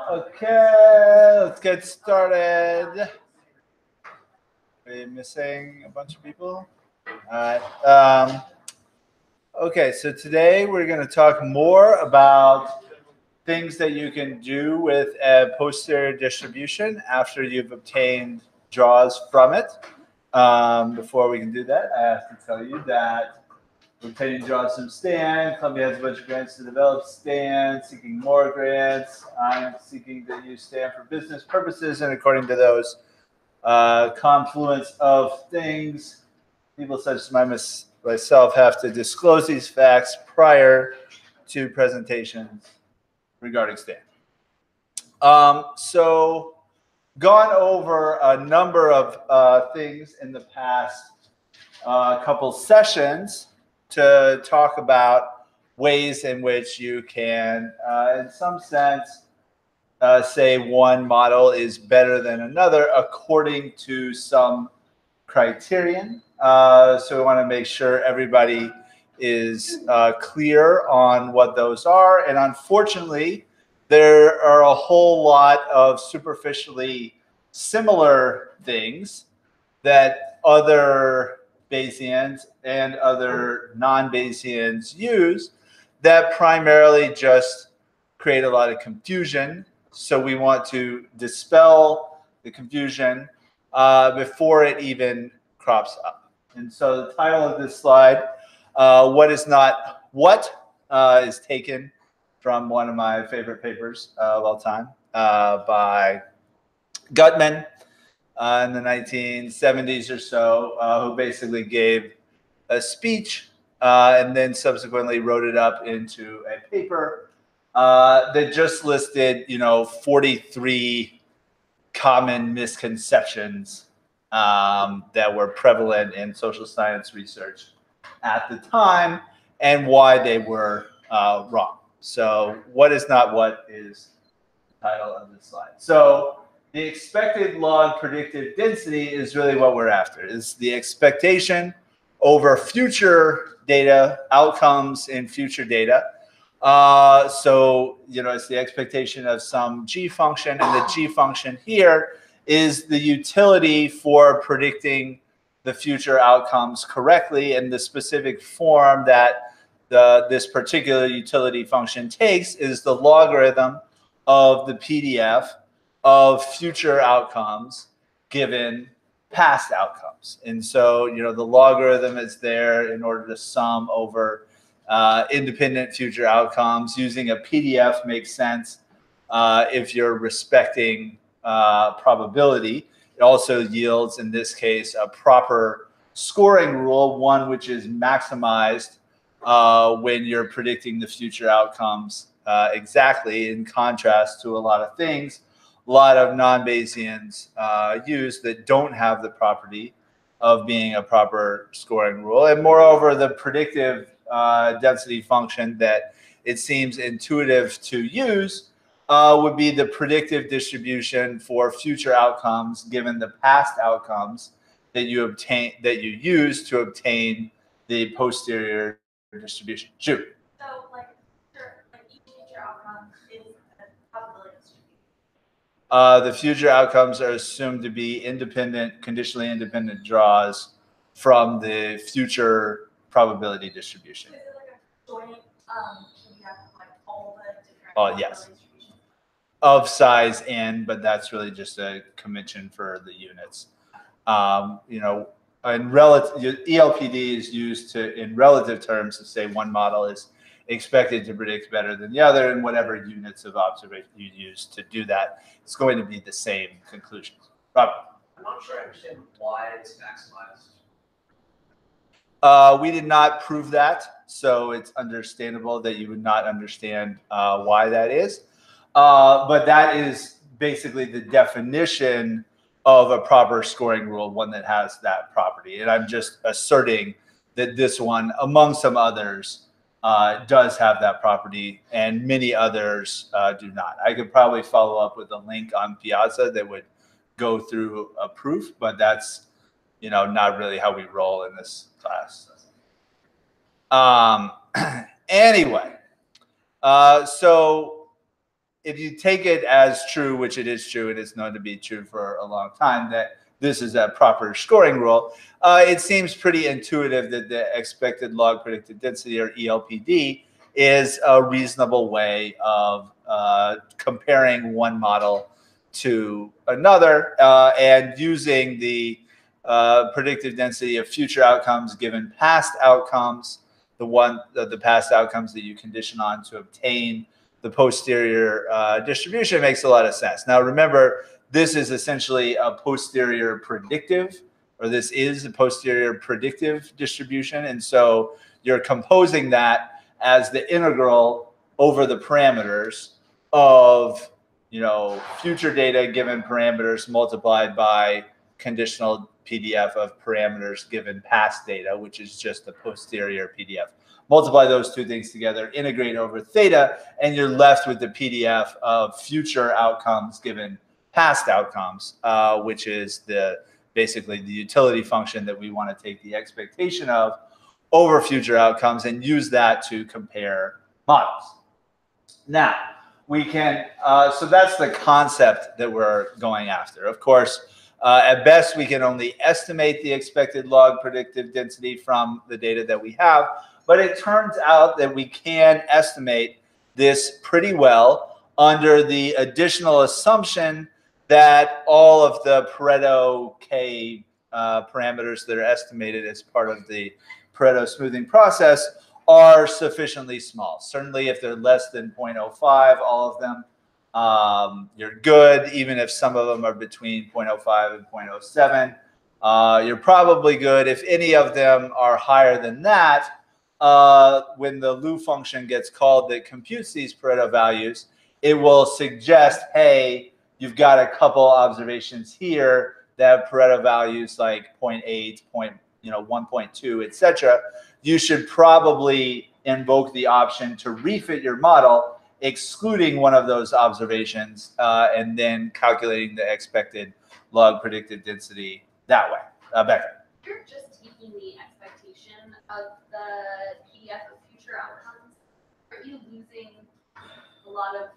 Okay, let's get started. Are we missing a bunch of people? All right. Okay, so today we're going to talk more about things that you can do with a posterior distribution after you've obtained draws from it. Before we can do that, I have to tell you that we're obtaining draws from Stan. Columbia has a bunch of grants to develop Stan, seeking more grants. I'm seeking to use Stan for business purposes, and according to those confluence of things, people such as myself have to disclose these facts prior to presentations regarding Stan. So gone over a number of things in the past couple sessions to talk about ways in which you can, in some sense, say one model is better than another according to some criterion. So we want to make sure everybody is clear on what those are. And unfortunately, there are a whole lot of superficially similar things that other Bayesians and other non-Bayesians use that primarily just create a lot of confusion. So we want to dispel the confusion before it even crops up. And so the title of this slide, What is Not What, is taken from one of my favorite papers of all time by Gutman. In the 1970s or so, who basically gave a speech and then subsequently wrote it up into a paper that just listed, 43 common misconceptions that were prevalent in social science research at the time and why they were wrong. So what is not what is the title of this slide. So the expected log predictive density is really what we're after. It's the expectation over future data, outcomes in future data. So, it's the expectation of some G function, and the G function here is the utility for predicting the future outcomes correctly, and the specific form that this particular utility function takes is the logarithm of the PDF of future outcomes given past outcomes. And so, the logarithm is there in order to sum over independent future outcomes. Using a PDF makes sense if you're respecting probability. It also yields, in this case, a proper scoring rule, one which is maximized when you're predicting the future outcomes exactly, in contrast to a lot of things a lot of non-Bayesians use that don't have the property of being a proper scoring rule. And moreover, the predictive density function that it seems intuitive to use would be the predictive distribution for future outcomes given the past outcomes that you use to obtain the posterior distribution. Shoot. So, each future outcome is a probability distribution. The future outcomes are assumed to be independent, conditionally independent draws from the future probability distribution. Is it like a joint, you have all the different yes. Of size n, but that's really just a convention for the units. In relative, ELPD is used in relative terms to say one model is expected to predict better than the other, and whatever units of observation you use to do that, it's going to be the same conclusions. Robert? I'm not sure I understand why it's maximized. We did not prove that, so it's understandable that you would not understand why that is. But that is basically the definition of a proper scoring rule, one that has that property. And I'm just asserting that this one, among some others, does have that property, and many others do not. I could probably follow up with a link on Piazza that would go through a proof, but that's not really how we roll in this class. Anyway, so if you take it as true, which it is true, and it's known to be true for a long time, that this is a proper scoring rule, it seems pretty intuitive that the expected log predicted density, or ELPD, is a reasonable way of comparing one model to another and using the predictive density of future outcomes given past outcomes, the past outcomes that you condition on to obtain the posterior distribution makes a lot of sense. Now, remember, this is essentially a posterior predictive, or this is a posterior predictive distribution. And so you're composing that as the integral over the parameters of, future data given parameters multiplied by conditional PDF of parameters given past data, which is just the posterior PDF. Multiply those two things together, integrate over theta, and you're left with the PDF of future outcomes given past outcomes, which is basically the utility function that we want to take the expectation of over future outcomes and use that to compare models. Now, we can, so that's the concept that we're going after. Of course, at best, we can only estimate the expected log predictive density from the data that we have, but it turns out that we can estimate this pretty well under the additional assumption that all of the Pareto K parameters that are estimated as part of the Pareto smoothing process are sufficiently small. Certainly, if they're less than 0.05, all of them, you're good. Even if some of them are between 0.05 and 0.07, you're probably good. If any of them are higher than that, when the Lu function gets called that computes these Pareto values, it will suggest, hey, you've got a couple observations here that have Pareto values like 0.8, 1.2, etc. You should probably invoke the option to refit your model, excluding one of those observations, and then calculating the expected log predicted density that way. Becca. You're just taking the expectation of the PDF of future outcomes. Are you losing a lot of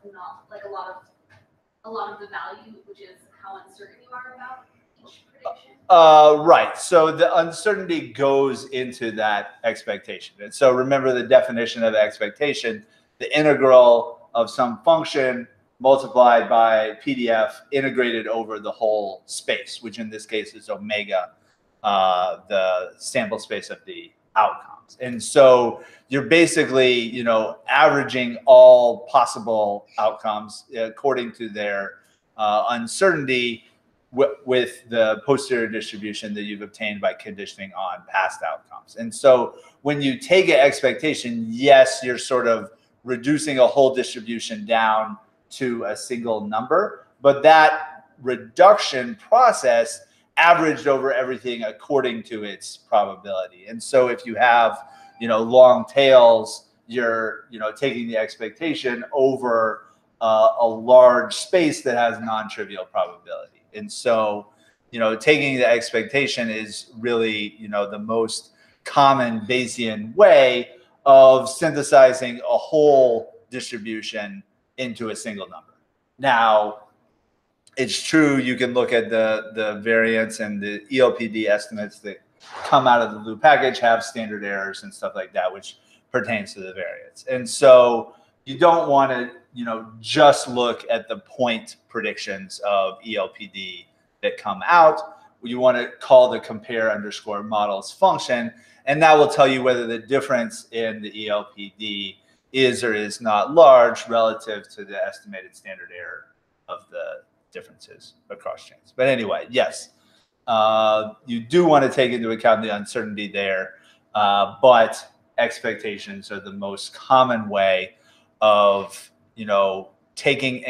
the value, which is how uncertain you are about each prediction? Right. So the uncertainty goes into that expectation. And so remember the definition of the expectation, the integral of some function multiplied by PDF integrated over the whole space, which in this case is omega, the sample space of the outcomes. And so you're basically, averaging all possible outcomes according to their uncertainty with the posterior distribution that you've obtained by conditioning on past outcomes. And so when you take an expectation, yes, you're sort of reducing a whole distribution down to a single number, but that reduction process averaged over everything according to its probability. And so if you have, long tails, you're, taking the expectation over a large space that has non-trivial probability. And so, taking the expectation is really, the most common Bayesian way of synthesizing a whole distribution into a single number. Now, it's true you can look at the variance and the ELPD estimates that come out of the Lu package have standard errors and stuff like that, which pertains to the variance. And so you don't want to, just look at the point predictions of ELPD that come out. You want to call the compare underscore models function, and that will tell you whether the difference in the ELPD is or is not large relative to the estimated standard error of the differences across chains. But anyway, yes, you do want to take into account the uncertainty there, but expectations are the most common way of, taking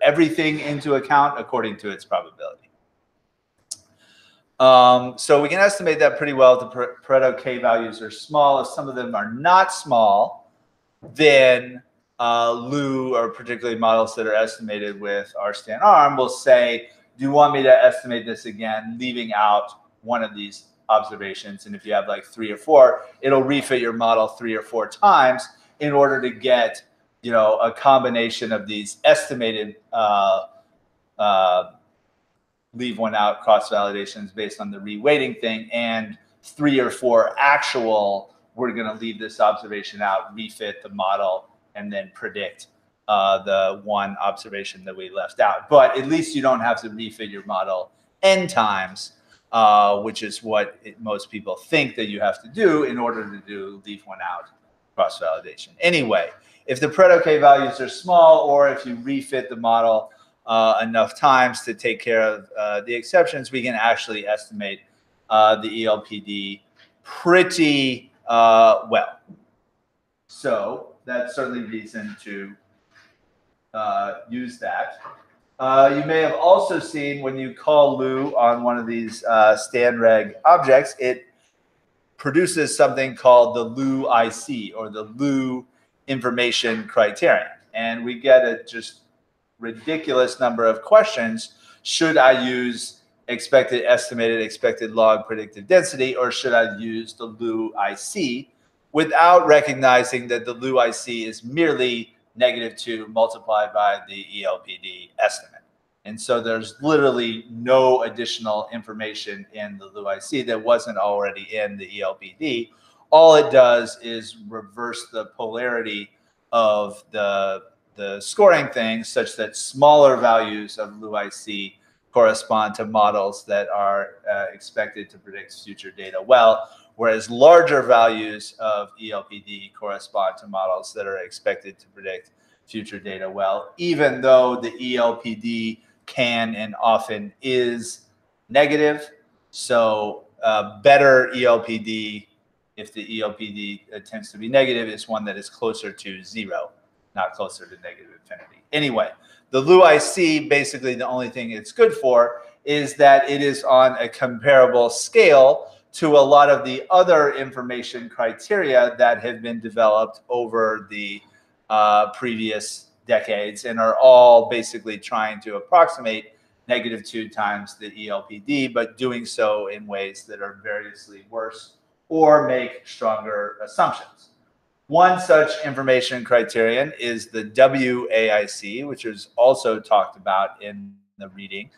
everything into account according to its probability. So we can estimate that pretty well. The Pareto K values are small. If some of them are not small, then Lu, or particularly models that are estimated with R-stan arm, will say, do you want me to estimate this again, leaving out one of these observations? And if you have like 3 or 4, it'll refit your model 3 or 4 times in order to get you know, a combination of these estimated leave one out cross validations based on the reweighting thing, and 3 or 4 actual, we're going to leave this observation out, refit the model, and then predict the one observation that we left out. But at least you don't have to refit your model n times, which is what most people think that you have to do in order to do leave one out cross validation. Anyway, if the Pareto values are small, or if you refit the model enough times to take care of the exceptions, we can actually estimate the ELPD pretty well. So that's certainly reason to use that. You may have also seen when you call Lou on one of these standreg objects, it produces something called the Lou IC, or the Lou information criterion. And we get a just ridiculous number of questions. Should I use expected estimated expected log predictive density, or should I use the Lou IC, without recognizing that the Lou IC is merely -2 multiplied by the ELPD estimate. And so there's literally no additional information in the Lou IC that wasn't already in the ELPD. All it does is reverse the polarity of the scoring thing, such that smaller values of Lou IC correspond to models that are expected to predict future data well, whereas larger values of ELPD correspond to models that are expected to predict future data well, even though the ELPD can and often is negative. So better ELPD, if the ELPD tends to be negative, is one that is closer to 0, not closer to negative infinity. Anyway, the Lou IC, basically the only thing it's good for is that it is on a comparable scale to a lot of the other information criteria that have been developed over the previous decades, and are all basically trying to approximate -2 times the ELPD, but doing so in ways that are variously worse or make stronger assumptions. One such information criterion is the W Aic, which was also talked about in the reading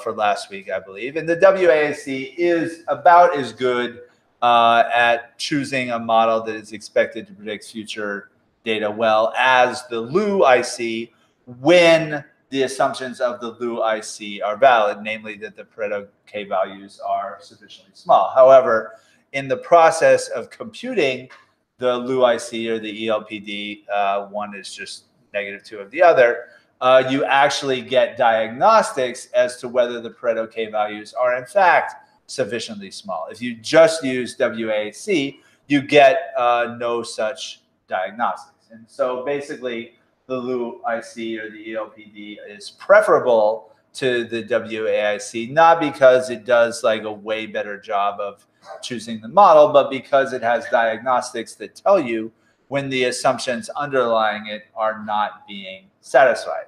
for last week, I believe. And the W Aic is about as good at choosing a model that is expected to predict future data well as the Lou IC, when the assumptions of the Lou IC are valid, namely that the Pareto K values are sufficiently small. However, in the process of computing the Lou IC or the ELPD, one is just -2 of the other, you actually get diagnostics as to whether the Pareto K values are in fact sufficiently small. If you just use WAIC, you get no such diagnostics. And so basically the Lou IC or the ELPD is preferable to the WAIC, not because it does like a way better job of choosing the model, but because it has diagnostics that tell you when the assumptions underlying it are not being satisfied.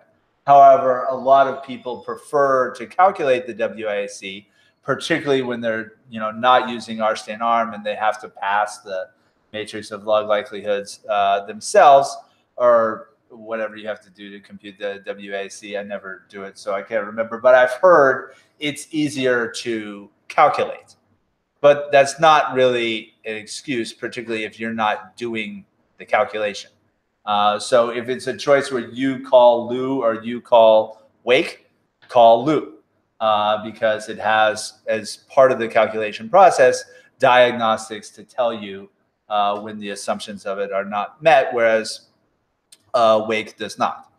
However, a lot of people prefer to calculate the WAIC, particularly when they're not using R-stan-arm and they have to pass the matrix of log likelihoods themselves, or whatever you have to do to compute the WAIC. I never do it, so I can't remember. But I've heard it's easier to calculate. But that's not really an excuse, particularly if you're not doing the calculation. So if it's a choice where you call Lou or you call Wake, call Lou, because it has, as part of the calculation process, diagnostics to tell you when the assumptions of it are not met, whereas Wake does not.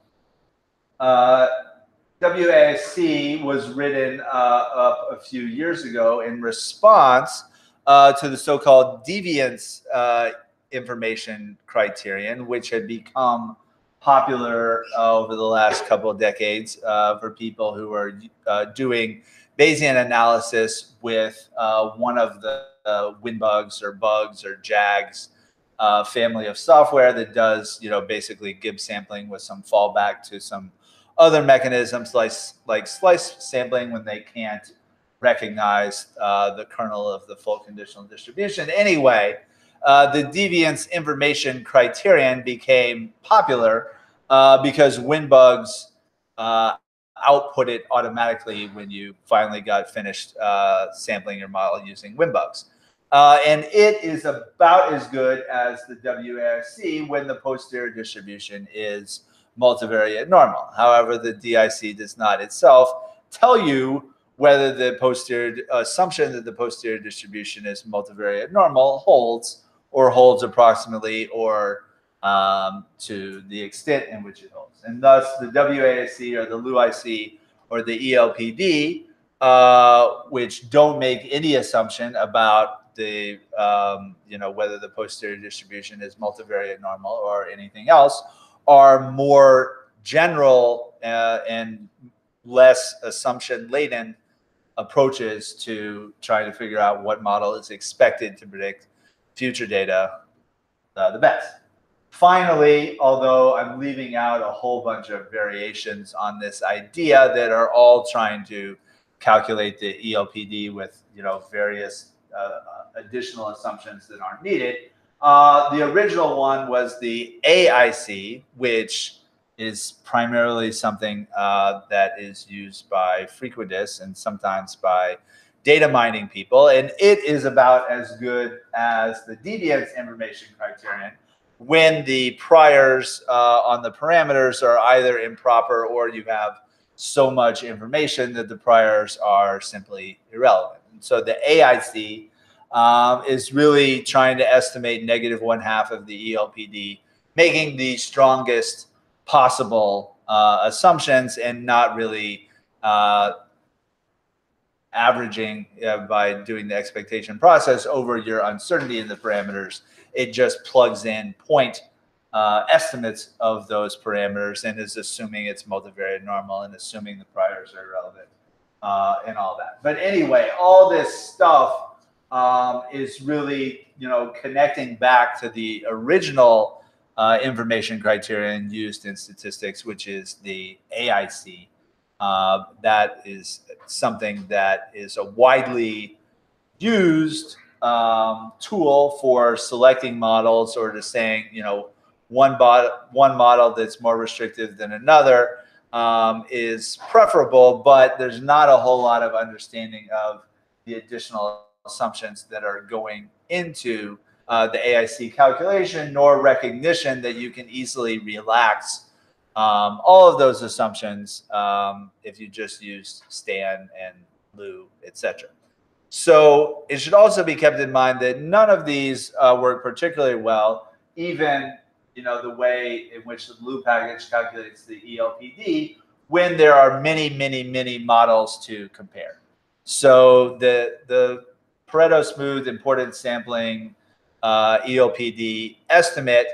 WAIC was written up a few years ago in response to the so-called deviance information criterion, which had become popular over the last couple of decades for people who are doing Bayesian analysis with one of the WinBugs or Bugs or JAGs family of software that does, basically Gibbs sampling with some fallback to some other mechanisms like slice sampling when they can't recognize the kernel of the full conditional distribution. Anyway, the deviance information criterion became popular because WinBugs output it automatically when you finally got finished sampling your model using WinBugs. And it is about as good as the W Aic when the posterior distribution is multivariate normal. However, the DIC does not itself tell you whether the posterior assumption that the posterior distribution is multivariate normal holds, or holds approximately, or to the extent in which it holds. And thus the WAIC or the LUIC or the ELPD, which don't make any assumption about the, whether the posterior distribution is multivariate normal or anything else, are more general and less assumption laden approaches to trying to figure out what model is expected to predict future data the best. Finally, although I'm leaving out a whole bunch of variations on this idea that are all trying to calculate the ELPD with various additional assumptions that aren't needed, the original one was the AIC, which is primarily something that is used by frequentists and sometimes by data mining people. And it is about as good as the deviance information criterion when the priors on the parameters are either improper or you have so much information that the priors are simply irrelevant. And so the AIC is really trying to estimate -1/2 of the ELPD, making the strongest possible assumptions and not really averaging by doing the expectation process over your uncertainty in the parameters. It just plugs in point estimates of those parameters and is assuming it's multivariate normal and assuming the priors are irrelevant and all that. But anyway, all this stuff is really, connecting back to the original information criterion used in statistics, which is the AIC. That is something that is a widely used tool for selecting models, or to saying, one model that's more restrictive than another is preferable, but there's not a whole lot of understanding of the additional assumptions that are going into the AIC calculation, nor recognition that you can easily relax all of those assumptions if you just use Stan and Lu, etc. So it should also be kept in mind that none of these work particularly well, even the way in which the Lu package calculates the ELPD, when there are many, many, many models to compare. So the Pareto smooth importance sampling ELPD estimate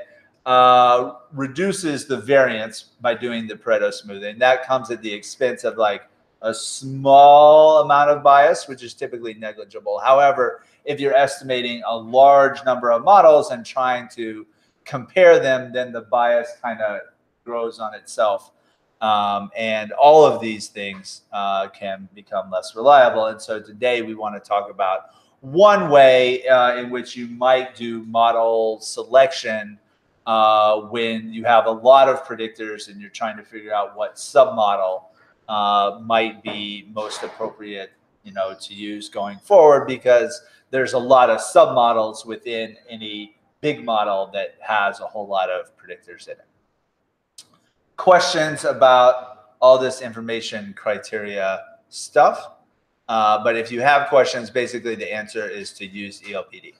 reduces the variance by doing the Pareto smoothing. That comes at the expense of like a small amount of bias, which is typically negligible. However, if you're estimating a large number of models and trying to compare them, then the bias kind of grows on itself. And all of these things can become less reliable. And so today we want to talk about one way in which you might do model selection when you have a lot of predictors and you're trying to figure out what submodel might be most appropriate, to use going forward, because there's a lot of submodels within any big model that has a whole lot of predictors in it. Questions about all this information criteria stuff? But if you have questions, basically the answer is to use ELPD.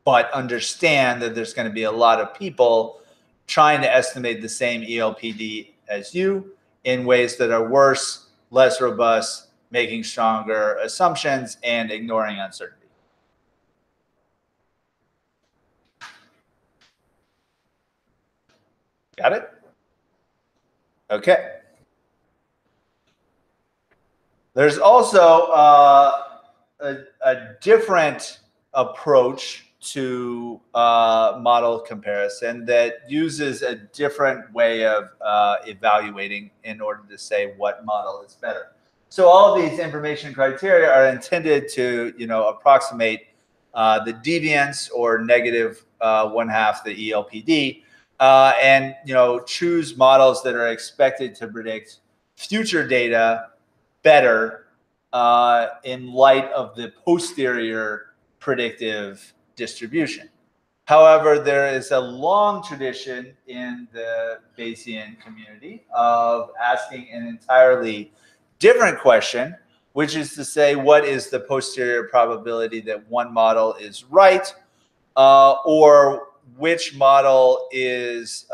But understand that there's going to be a lot of people trying to estimate the same ELPD as you in ways that are worse, less robust, making stronger assumptions, and ignoring uncertainty. Got it? Okay. There's also a different approach to model comparison that uses a different way of evaluating in order to say what model is better. So all of these information criteria are intended to, approximate the deviance or -1/2 the ELPD and choose models that are expected to predict future data better in light of the posterior predictive distribution. However, there is a long tradition in the Bayesian community of asking an entirely different question, which is to say, what is the posterior probability that one model is right, or which model is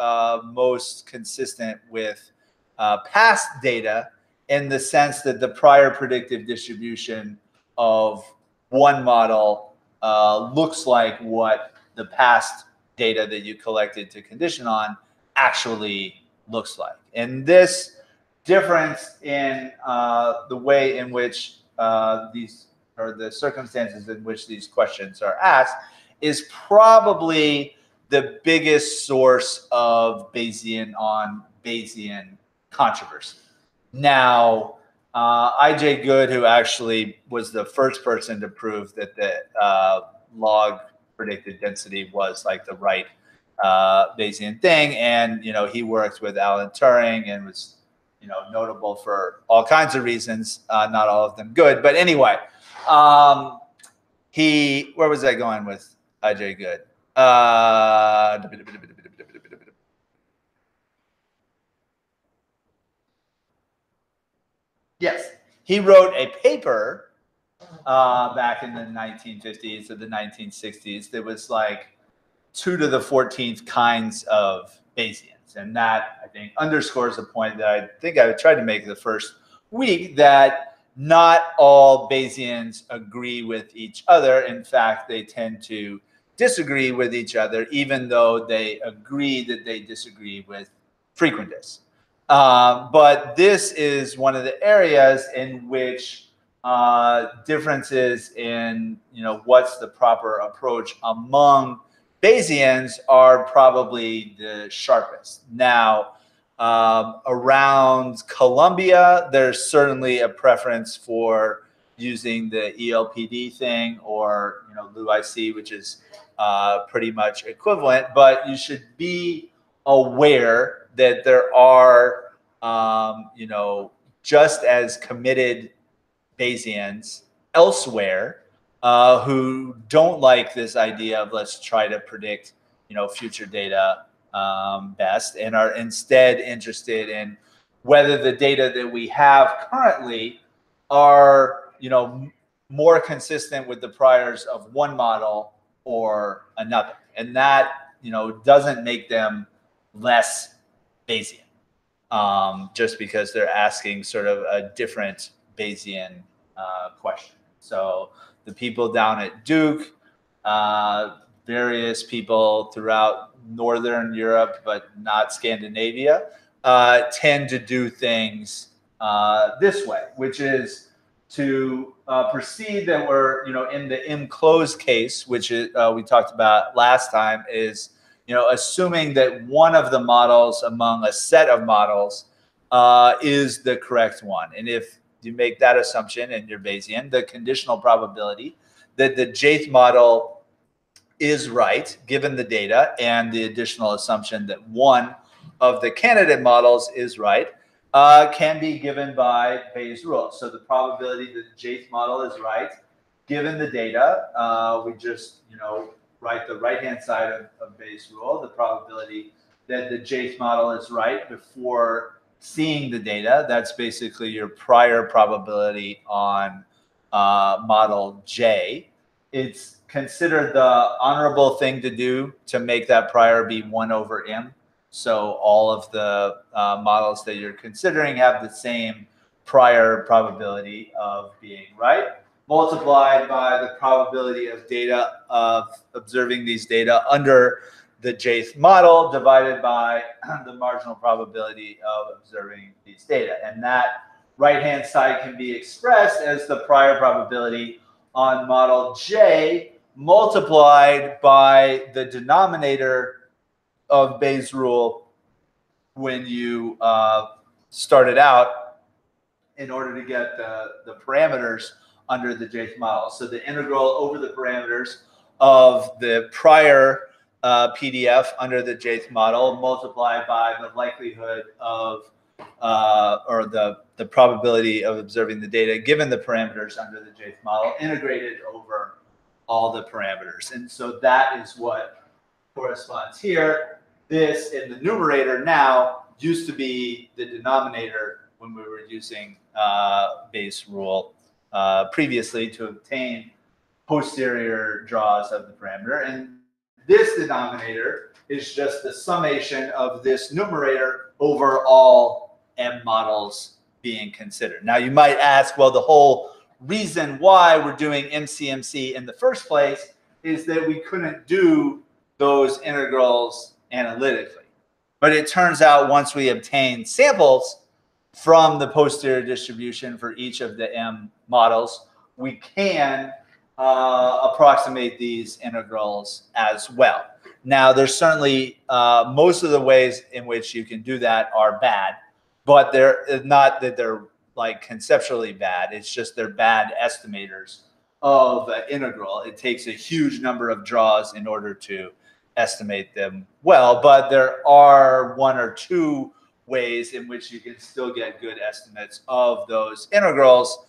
most consistent with past data, in the sense that the prior predictive distribution of one model looks like what the past data that you collected to condition on actually looks like. And this difference in the way in which the circumstances in which these questions are asked is probably the biggest source of Bayesian on Bayesian controversy. Now, I.J. Good, who actually was the first person to prove that the log predicted density was like the right Bayesian thing, and he worked with Alan Turing and was notable for all kinds of reasons, not all of them good, but anyway, where was I going with I.J. Good? Yes, he wrote a paper back in the 1950s or the 1960s that was like 2 to the 14th kinds of Bayesians. And that, I think, underscores a point that I think I tried to make the first week, that not all Bayesians agree with each other. In fact, they tend to disagree with each other, even though they agree that they disagree with frequentists. But this is one of the areas in which differences in what's the proper approach among Bayesians are probably the sharpest. Now, around Columbia, there's certainly a preference for using the ELPD thing, or W Aic, which is pretty much equivalent. But you should be aware that there are just as committed Bayesians elsewhere who don't like this idea of let's try to predict future data best, and are instead interested in whether the data that we have currently are more consistent with the priors of one model or another. And that doesn't make them less Bayesian, just because they're asking sort of a different Bayesian question. So the people down at Duke, various people throughout Northern Europe, but not Scandinavia, tend to do things this way, which is to proceed that we're, in the enclosed case, which is, we talked about last time, is, assuming that one of the models among a set of models is the correct one. And if you make that assumption in your Bayesian, the conditional probability that the Jth model is right, given the data, and the additional assumption that one of the candidate models is right, can be given by Bayes' rule. So the probability that the Jth model is right, given the data, we just write the right-hand side of Bayes' rule, the probability that the Jth model is right before seeing the data. That's basically your prior probability on model J. It's considered the honorable thing to do to make that prior be 1 over m. So all of the models that you're considering have the same prior probability of being right, multiplied by the probability of data, of observing these data under the Jth model, divided by the marginal probability of observing these data. And that right-hand side can be expressed as the prior probability on model J multiplied by the denominator of Bayes' rule when you started out, in order to get the parameters under the Jth model. So the integral over the parameters of the prior PDF under the Jth model multiplied by the likelihood of or the probability of observing the data given the parameters under the Jth model integrated over all the parameters. And so that is what corresponds here. This in the numerator now used to be the denominator when we were using Bayes' rule previously to obtain posterior draws of the parameter. And this denominator is just the summation of this numerator over all M models being considered. Now you might ask, well, the whole reason why we're doing MCMC in the first place is that we couldn't do those integrals analytically. But it turns out once we obtain samples from the posterior distribution for each of the M models, we can approximate these integrals as well. Now, there's certainly most of the ways in which you can do that are bad, but they're not that they're like conceptually bad. It's just they're bad estimators of an integral. It takes a huge number of draws in order to estimate them well, but there are one or two ways in which you can still get good estimates of those integrals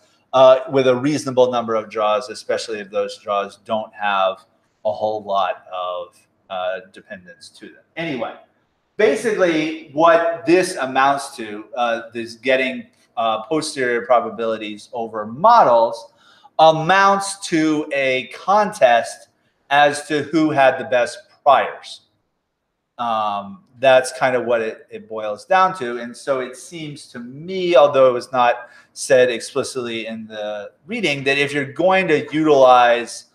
with a reasonable number of draws, especially if those draws don't have a whole lot of dependence to them. Anyway, basically what this amounts to is getting posterior probabilities over models amounts to a contest as to who had the best priors. That's kind of what it boils down to. And so it seems to me, although it was not said explicitly in the reading, that if you're going to utilize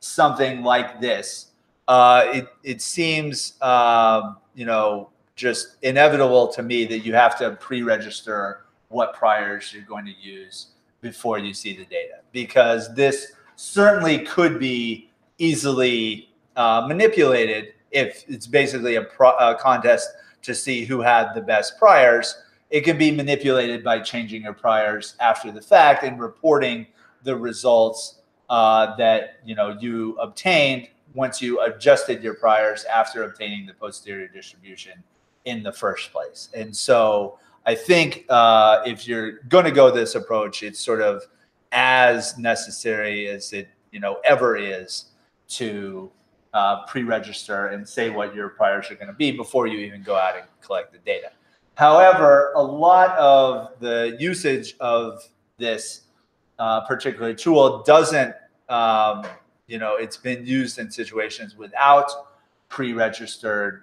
something like this, it seems, you know, just inevitable to me that you have to pre-register what priors you're going to use before you see the data, because this certainly could be easily manipulated if it's basically a contest to see who had the best priors. It can be manipulated by changing your priors after the fact and reporting the results that you obtained once you adjusted your priors after obtaining the posterior distribution in the first place. And so I think if you're going to go this approach, it's sort of as necessary as it ever is to pre-register and say what your priors are going to be before you even go out and collect the data. However, a lot of the usage of this particular tool doesn't, it's been used in situations without pre-registered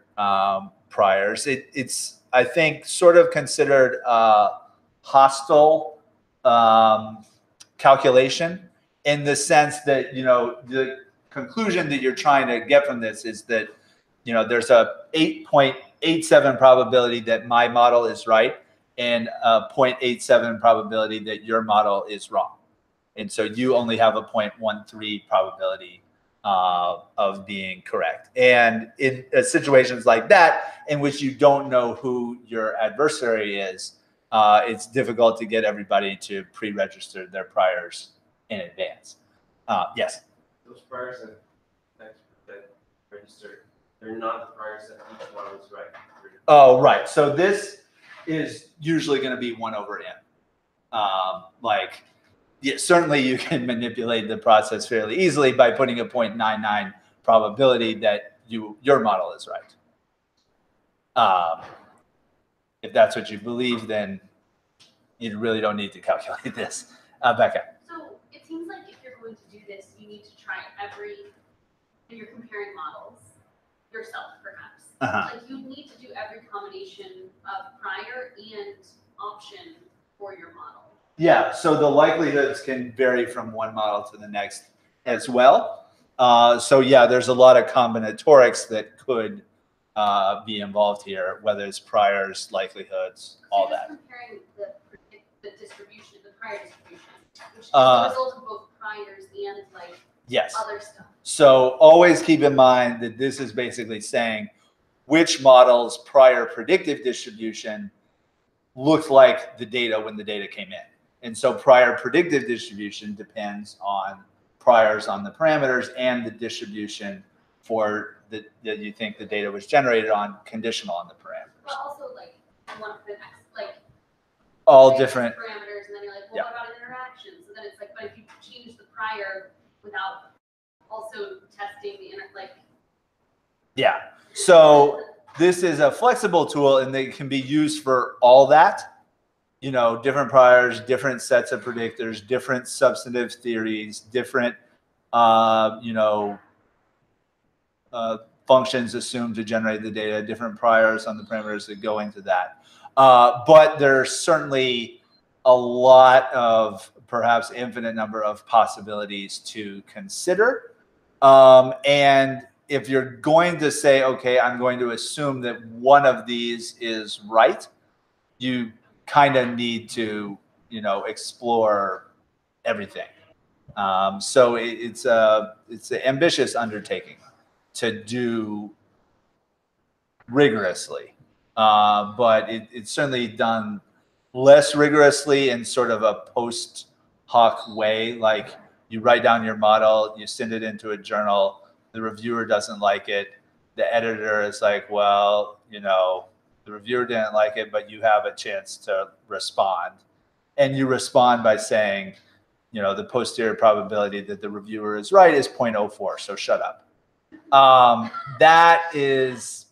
priors. It's, I think, sort of considered hostile calculation in the sense that, the conclusion that you're trying to get from this is that, there's a 8.87 probability that my model is right and a 0.87 probability that your model is wrong. And so you only have a 0.13 probability of being correct. And in situations like that, in which you don't know who your adversary is, it's difficult to get everybody to pre-register their priors in advance. Yes? Those priors that registered, they're not the priors that each one is right. Oh, right. So this is usually going to be 1 over n. Yeah, certainly you can manipulate the process fairly easily by putting a 0.99 probability that your model is right. If that's what you believe, then you really don't need to calculate this. Becca. So it seems like if you're going to do this, you need to try when you're comparing models, yourself perhaps. Like you need to do every combination of prior and option for your model. Yeah, so the likelihoods can vary from one model to the next as well. So yeah, there's a lot of combinatorics that could be involved here, whether it's priors, likelihoods, all that. Comparing the distribution, the prior distribution, which is the result of both priors and yes. other stuff. So always keep in mind that this is basically saying which model's prior predictive distribution looked like the data when the data came in. And so prior predictive distribution depends on priors on the parameters and the distribution for that you think the data was generated on conditional on the parameters. But also, like, you want the next, like, All different. parameters, and then you're like, well, Yeah. what about an interaction? So then it's like, but if you change the prior without also testing the Yeah. So this is a flexible tool, and they can be used for all that. You know, different priors, different sets of predictors, different substantive theories, different, you know, functions assumed to generate the data, different priors on the parameters that go into that. But there's certainly a lot of, perhaps infinite number of possibilities to consider. And if you're going to say, okay, I'm going to assume that one of these is right, you kind of need to, you know, explore everything. So it's an ambitious undertaking to do rigorously, but it's certainly done less rigorously in sort of a post hoc way. Like you write down your model, you send it into a journal, the reviewer doesn't like it, the editor is like, well, you know, the reviewer didn't like it, but you have a chance to respond. And you respond by saying, you know, the posterior probability that the reviewer is right is 0.04, so shut up. That is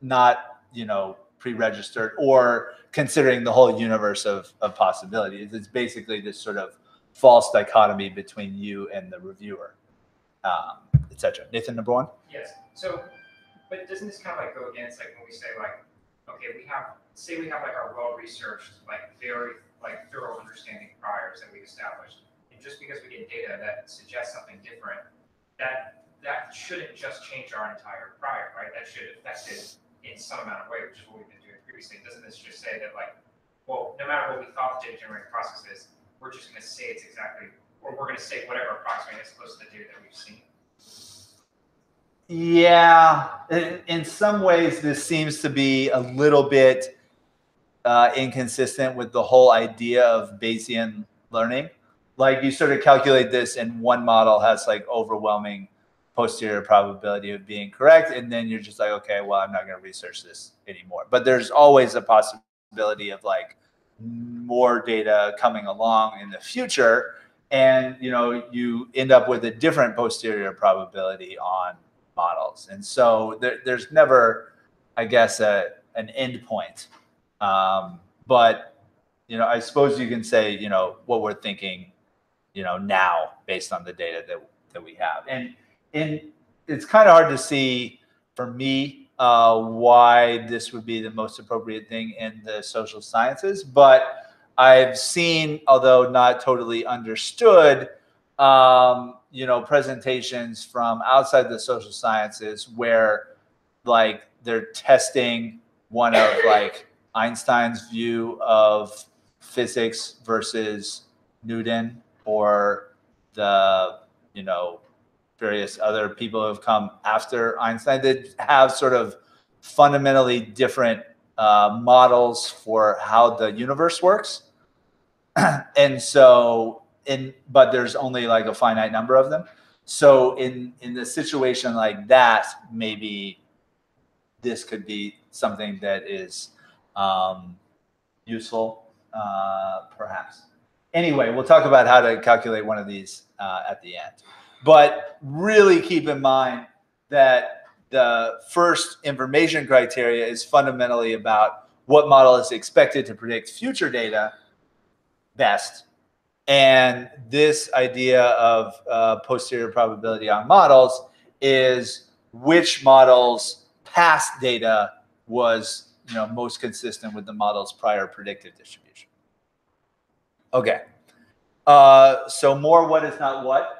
not, you know, pre-registered or considering the whole universe of possibilities. It's basically this sort of false dichotomy between you and the reviewer, etc. Nathan, number one? Yes. So, but doesn't this kind of like go against like when we say like, okay, we have like our well-researched, like very like thorough understanding priors that we established, and just because we get data that suggests something different, that shouldn't just change our entire prior, right? That should affect it in some amount of way, which is what we've been doing previously. Doesn't this just say that like, well, no matter what we thought the data generating process is, we're just going to say it's exactly, or we're going to say whatever approximating is close to the data that we've seen? Yeah, in some ways, this seems to be a little bit inconsistent with the whole idea of Bayesian learning. Like you sort of calculate this and one model has like overwhelming posterior probability of being correct. And then you're just like, okay, well, I'm not going to research this anymore. But there's always a possibility of like more data coming along in the future. And, you know, you end up with a different posterior probability on models. And so there's never, I guess, an end point. But, you know, I suppose you can say, you know, what we're thinking, you know, now based on the data that we have. And it's kind of hard to see for me why this would be the most appropriate thing in the social sciences. But I've seen, although not totally understood, you know, presentations from outside the social sciences where like they're testing one of like Einstein's view of physics versus Newton, or the, you know, various other people who have come after Einstein that have sort of fundamentally different models for how the universe works. And so but there's only like a finite number of them. So in a situation like that, maybe this could be something that is useful, perhaps. Anyway, we'll talk about how to calculate one of these at the end. But really keep in mind that the first information criteria is fundamentally about what model is expected to predict future data best. And this idea of posterior probability on models is which model's past data was, you know, most consistent with the model's prior predictive distribution. Okay. So more what is not what.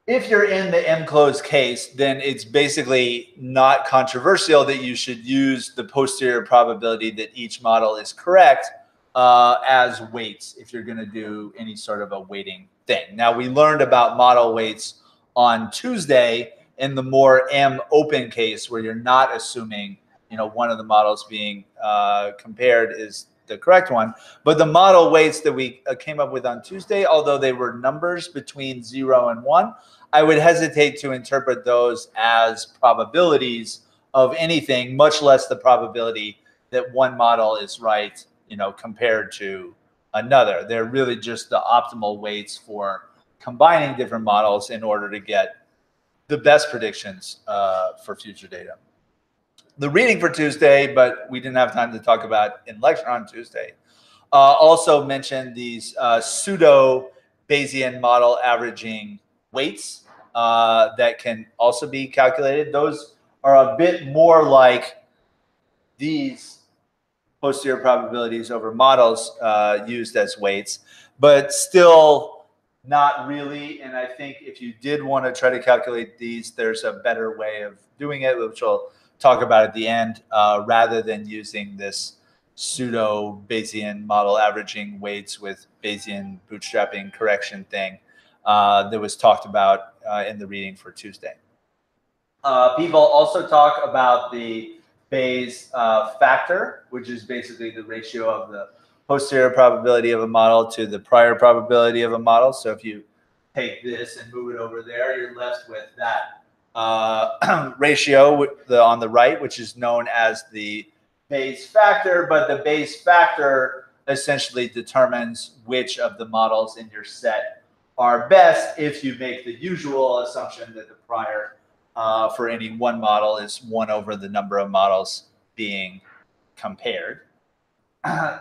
If you're in the M-closed case, then it's basically not controversial that you should use the posterior probability that each model is correct as weights if you're going to do any sort of a weighting thing. Now, we learned about model weights on Tuesday in the more M-open case where you're not assuming, you know, one of the models being compared is the correct one. But the model weights that we came up with on Tuesday, although they were numbers between 0 and 1, I would hesitate to interpret those as probabilities of anything, much less the probability that one model is right, compared to another. They're really just the optimal weights for combining different models in order to get the best predictions for future data. The reading for Tuesday, but we didn't have time to talk about in lecture on Tuesday, also mentioned these pseudo Bayesian model averaging weights that can also be calculated. Those are a bit more like these posterior probabilities over models used as weights, but still not really. And I think if you did want to try to calculate these, there's a better way of doing it, which we'll talk about at the end, rather than using this pseudo Bayesian model averaging weights with Bayesian bootstrapping correction thing that was talked about in the reading for Tuesday. People also talk about the Bayes factor, which is basically the ratio of the posterior probability of a model to the prior probability of a model. So if you take this and move it over there, you're left with that ratio on the right, which is known as the Bayes factor. But the Bayes factor essentially determines which of the models in your set are best if you make the usual assumption that the prior for any one model is 1 over the number of models being compared.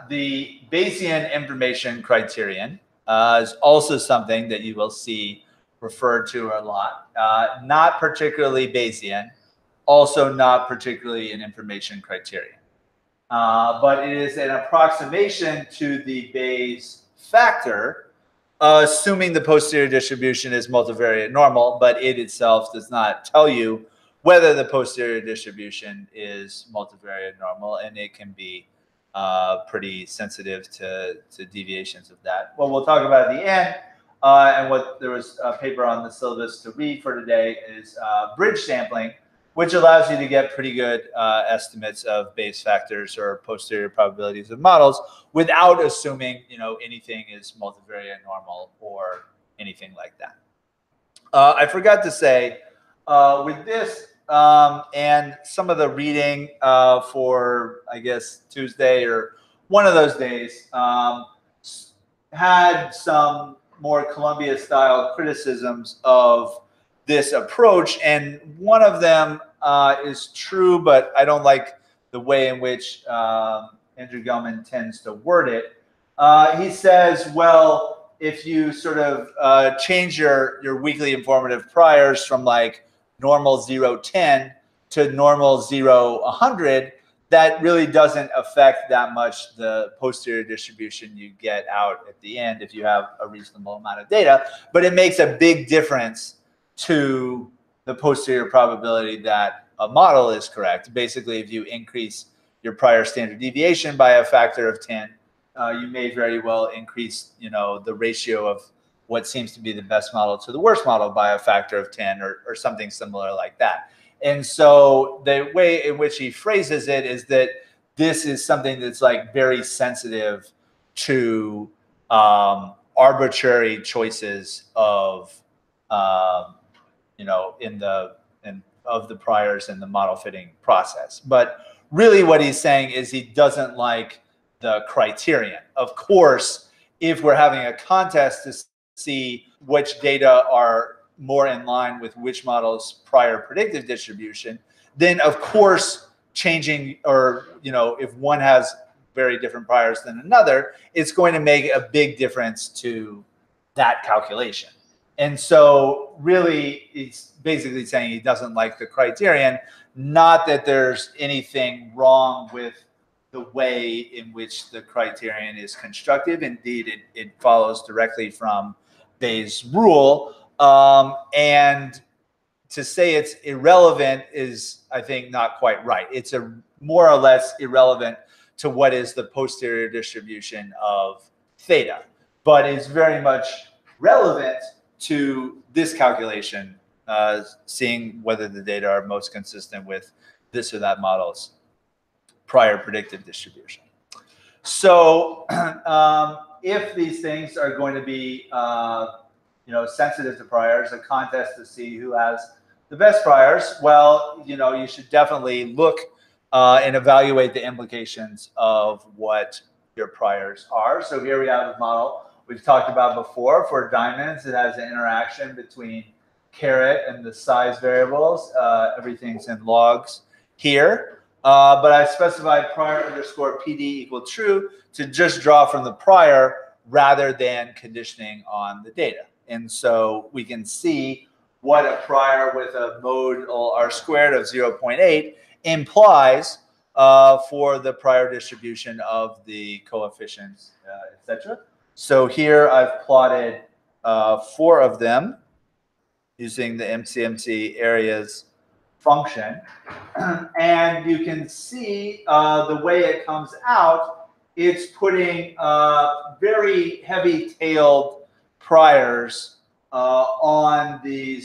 The Bayesian information criterion is also something that you will see referred to a lot. Not particularly Bayesian, also not particularly an information criterion. But it is an approximation to the Bayes factor, assuming the posterior distribution is multivariate normal, but it itself does not tell you whether the posterior distribution is multivariate normal, and it can be pretty sensitive to deviations of that. What we'll talk about at the end, and what there was a paper on the syllabus to read for today, is bridge sampling, which allows you to get pretty good estimates of Bayes factors or posterior probabilities of models without assuming anything is multivariate normal or anything like that. I forgot to say with this and some of the reading for, I guess, Tuesday or one of those days had some more Columbia-style criticisms of this approach, and one of them is true, but I don't like the way in which Andrew Gelman tends to word it. He says, well, if you sort of change your weakly informative priors from like normal 0-10 to normal 0-100, that really doesn't affect that much the posterior distribution you get out at the end if you have a reasonable amount of data, but it makes a big difference to the posterior probability that a model is correct. Basically, if you increase your prior standard deviation by a factor of 10, you may very well increase, the ratio of what seems to be the best model to the worst model by a factor of 10 or something similar like that. And so the way in which he phrases it is that this is something that's like very sensitive to arbitrary choices of of the priors in the model fitting process. But really what he's saying is he doesn't like the criterion. Of course, if we're having a contest to see which data are more in line with which model's prior predictive distribution, then of course changing, or if one has very different priors than another, it's going to make a big difference to that calculation. And so really, it's basically saying he doesn't like the criterion, not that there's anything wrong with the way in which the criterion is constructed. Indeed, it follows directly from Bayes' rule. And to say it's irrelevant is, I think, not quite right. It's more or less irrelevant to what is the posterior distribution of theta, but it's very much relevant to this calculation, seeing whether the data are most consistent with this or that model's prior predictive distribution. So if these things are going to be sensitive to priors, a contest to see who has the best priors, well, you should definitely look and evaluate the implications of what your priors are. So here we have a model we've talked about before for diamonds. It has an interaction between caret and the size variables. Everything's in logs here. But I specified prior underscore PD equal true to just draw from the prior rather than conditioning on the data. And so we can see what a prior with a modal R squared of 0.8 implies for the prior distribution of the coefficients, etc. So here I've plotted 4 of them using the MCMC areas function. And you can see the way it comes out, it's putting very heavy-tailed priors on the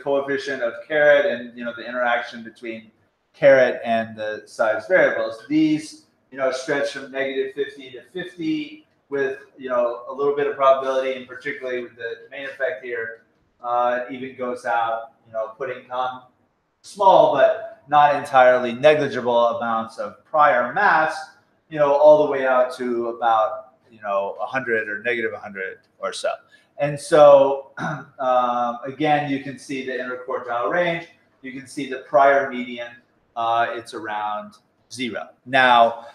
coefficient of caret and the interaction between caret and the size variables. These stretch from -50 to 50 with a little bit of probability, and particularly with the main effect here, it even goes out putting small but not entirely negligible amounts of prior mass, all the way out to about 100 or -100 or so. And so again, you can see the interquartile range. You can see the prior median. It's around 0. Now,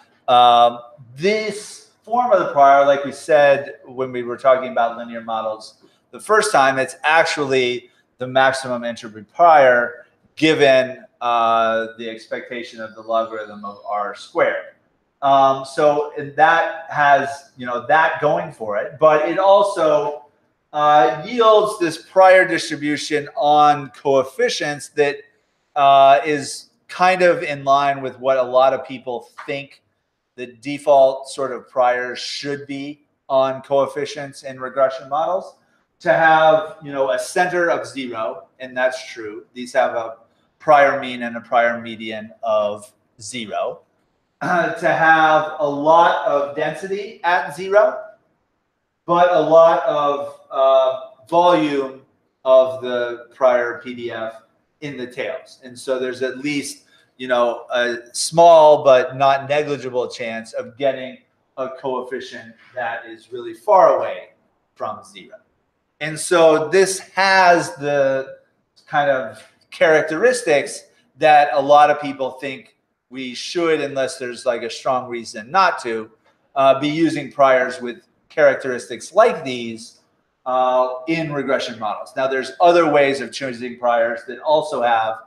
this form of the prior, like we said when we were talking about linear models the first time, it's actually the maximum entropy prior given the expectation of the logarithm of R squared. So that has that going for it, but it also yields this prior distribution on coefficients that is kind of in line with what a lot of people think the default sort of priors should be on coefficients in regression models. To have a center of 0, and that's true. These have a prior mean and a prior median of 0. To have a lot of density at 0, but a lot of volume of the prior PDF in the tails. And so there's at least a small but not negligible chance of getting a coefficient that is really far away from 0. And so this has the kind of characteristics that a lot of people think we should, unless there's like a strong reason not to, be using priors with characteristics like these in regression models. Now, there's other ways of choosing priors that also have,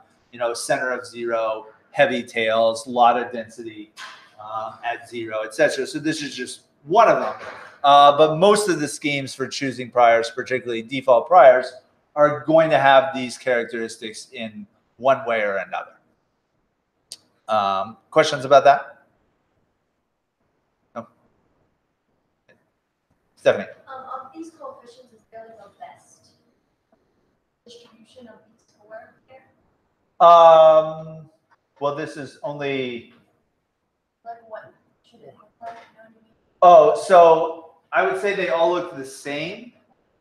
center of 0, heavy tails, a lot of density at 0, etc. So this is just one of them. But most of the schemes for choosing priors, particularly default priors, are going to have these characteristics in one way or another. Questions about that? No? Stephanie? Of these coefficients, is there like a best distribution of each score here? Well, this is only... Like what should it look like? You know what I mean? Oh, so I would say they all look the same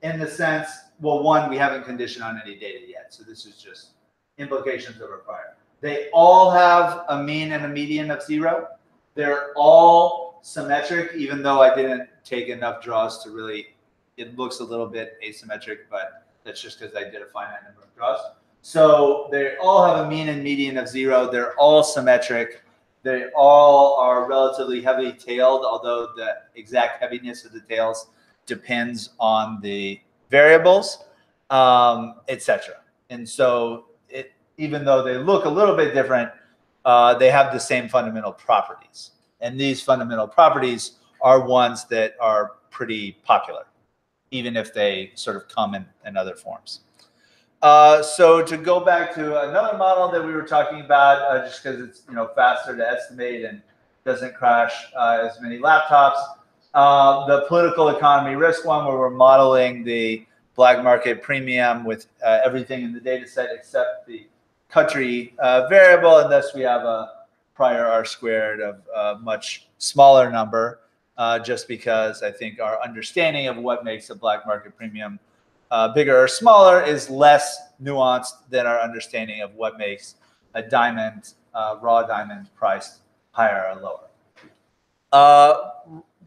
in the sense, well, one, we haven't conditioned on any data yet. So this is just implications over prior. They all have a mean and a median of 0. They're all symmetric, even though I didn't take enough draws to really, it looks a little bit asymmetric, but that's just because I did a finite number of draws. So they all have a mean and median of 0. They're all symmetric. They all are relatively heavily tailed, although the exact heaviness of the tails depends on the variables, etc. And so even though they look a little bit different, they have the same fundamental properties. And these fundamental properties are ones that are pretty popular, even if they sort of come in other forms. So to go back to another model that we were talking about, just because it's faster to estimate and doesn't crash as many laptops, the political economy risk one, where we're modeling the black market premium with everything in the data set except the country variable, and thus we have a prior R squared of a much smaller number. just because I think our understanding of what makes a black market premium bigger or smaller is less nuanced than our understanding of what makes a diamond, raw diamond, priced higher or lower.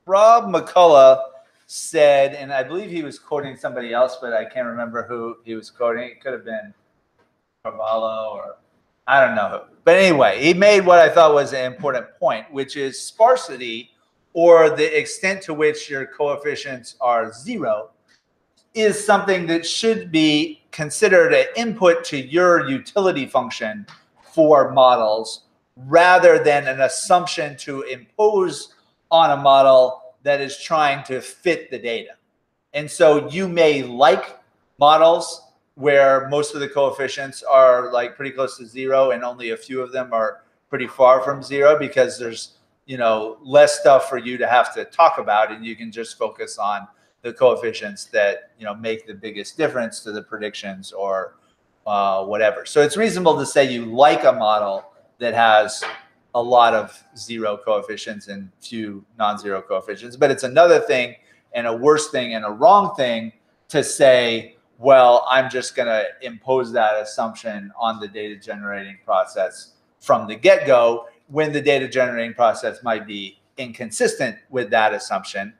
Rob McCullough said, and I believe he was quoting somebody else, but I can't remember who he was quoting. It could have been Carvalho or I don't know who. But anyway, he made what I thought was an important point, which is sparsity, or the extent to which your coefficients are zero, is something that should be considered an input to your utility function for models, rather than an assumption to impose on a model that is trying to fit the data. And so you may like models where most of the coefficients are like pretty close to zero and only a few of them are pretty far from zero, because there's, you know, less stuff for you to have to talk about, and you can just focus on the coefficients that, you know, make the biggest difference to the predictions or whatever. So it's reasonable to say you like a model that has a lot of zero coefficients and few non-zero coefficients, but it's another thing and a worse thing and a wrong thing to say, well, I'm just going to impose that assumption on the data generating process from the get-go, when the data generating process might be inconsistent with that assumption,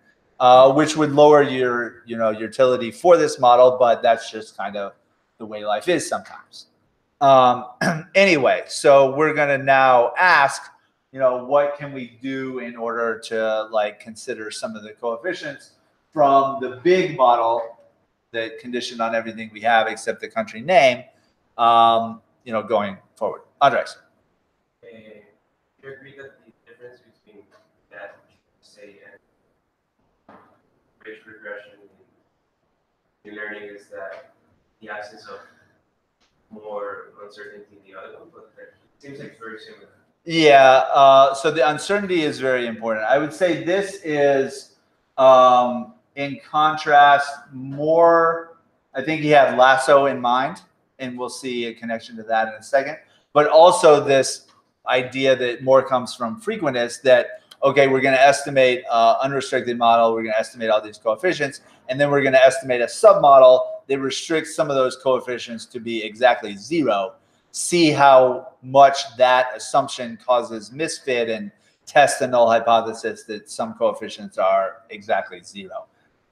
which would lower your, you know, utility for this model, but that's just kind of the way life is sometimes. Anyway, so we're going to now ask, you know, what can we do in order to like consider some of the coefficients from the big model that conditioned on everything we have except the country name, you know, going forward. Andres. Do you agree that the difference between that, say, and ridge regression in learning is that the absence of more uncertainty in the other one, but it seems like very similar. Yeah, so the uncertainty is very important. I would say this is, in contrast, more, I think he had lasso in mind, and we'll see a connection to that in a second. But also this idea that more comes from frequentist, that, okay, we're going to estimate unrestricted model, we're going to estimate all these coefficients, and then we're going to estimate a submodel that restricts some of those coefficients to be exactly zero. See how much that assumption causes misfit, and test the null hypothesis that some coefficients are exactly zero.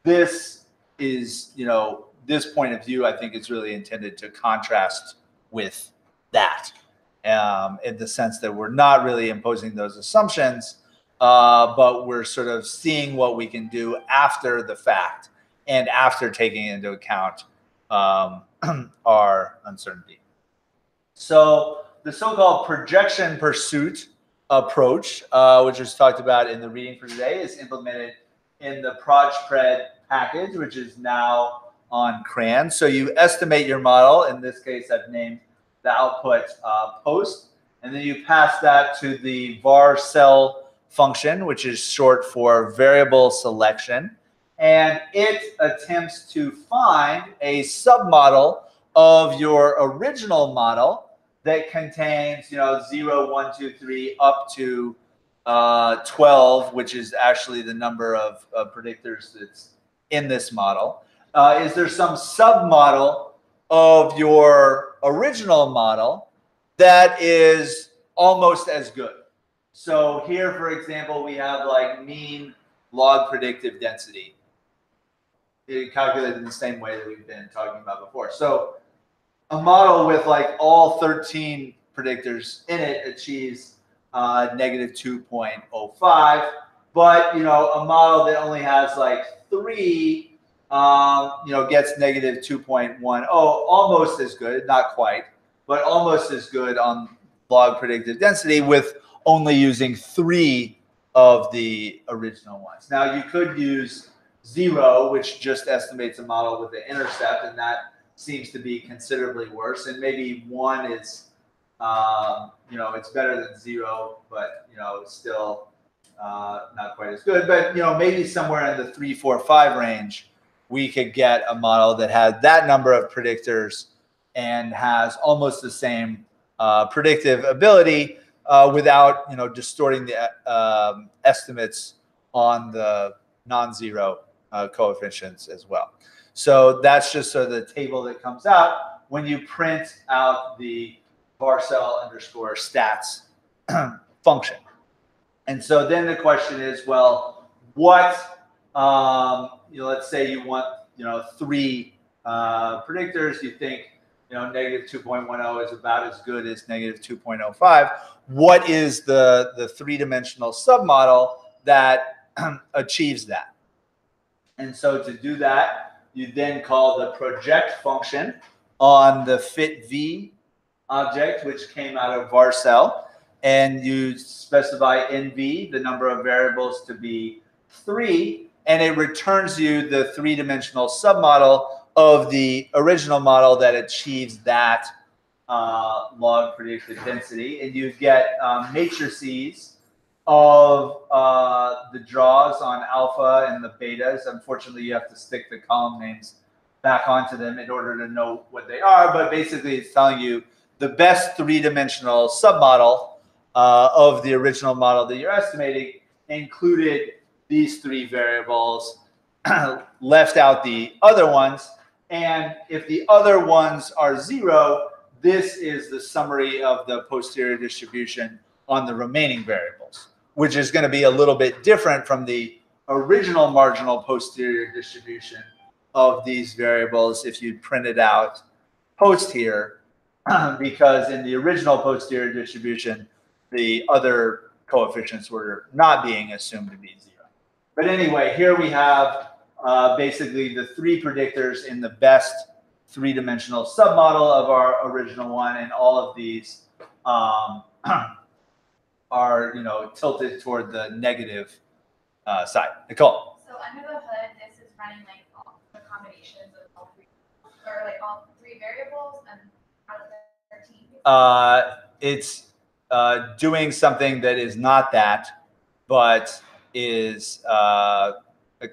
This is, you know, this point of view, I think, is really intended to contrast with that, in the sense that we're not really imposing those assumptions, but we're sort of seeing what we can do after the fact and after taking into account our uncertainty. So the so-called projection pursuit approach, which was talked about in the reading for today, is implemented in the ProjPred package, which is now on CRAN. So you estimate your model. In this case, I've named the output post, and then you pass that to the var cell function, which is short for variable selection, and it attempts to find a submodel of your original model that contains, you know, 0, 1, 2, 3 up to 12, which is actually the number of predictors that's in this model. Is there some submodel of your original model that is almost as good? So here, for example, we have like mean log predictive density. It calculated in the same way that we've been talking about before. So a model with like all 13 predictors in it achieves negative 2.05, but, you know, a model that only has like 3, you know, gets negative 2.10, almost as good, not quite, but almost as good on log predictive density with only using 3 of the original ones. Now you could use 0, which just estimates a model with the intercept, and that seems to be considerably worse. And maybe 1 is, you know, it's better than 0, but, you know, it's still not quite as good. But, you know, maybe somewhere in the 3, 4, 5 range, we could get a model that had that number of predictors and has almost the same predictive ability without, you know, distorting the estimates on the non-zero coefficients as well. So that's just sort of the table that comes out when you print out the varcel underscore stats function. And so then the question is, well, what, let's say you want, 3 predictors. You think, negative 2.10 is about as good as negative 2.05. What is the three-dimensional submodel that achieves that? And so to do that, you then call the project function on the fit V object, which came out of varcel, and you specify NV, the number of variables, to be 3, and it returns you the three-dimensional submodel of the original model that achieves that log predicted density, and you get matrices of the draws on alpha and the betas. Unfortunately, you have to stick the column names back onto them in order to know what they are, but basically it's telling you the best three-dimensional submodel of the original model that you're estimating included these 3 variables, left out the other ones, and if the other ones are 0, this is the summary of the posterior distribution on the remaining variables, which is going to be a little bit different from the original marginal posterior distribution of these variables if you print it out post here, because in the original posterior distribution, the other coefficients were not being assumed to be 0. But anyway, here we have basically the 3 predictors in the best three-dimensional submodel of our original one, and all of these are tilted toward the negative side. Nicole. So under the hood, this is running like all the combinations of all 3, or like all 3 variables, and out of the 13. It's doing something that is not that, but is a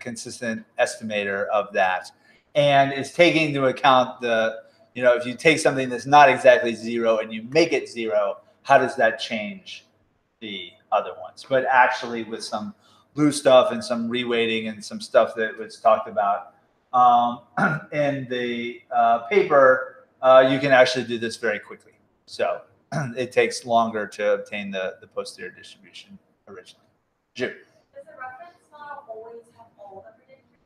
consistent estimator of that, and is taking into account the, if you take something that's not exactly 0 and you make it 0, how does that change the other ones? But actually with some blue stuff and some reweighting and some stuff that was talked about in the paper, you can actually do this very quickly. So it takes longer to obtain the posterior distribution originally. Jude. Does the reference model always have all the predictors?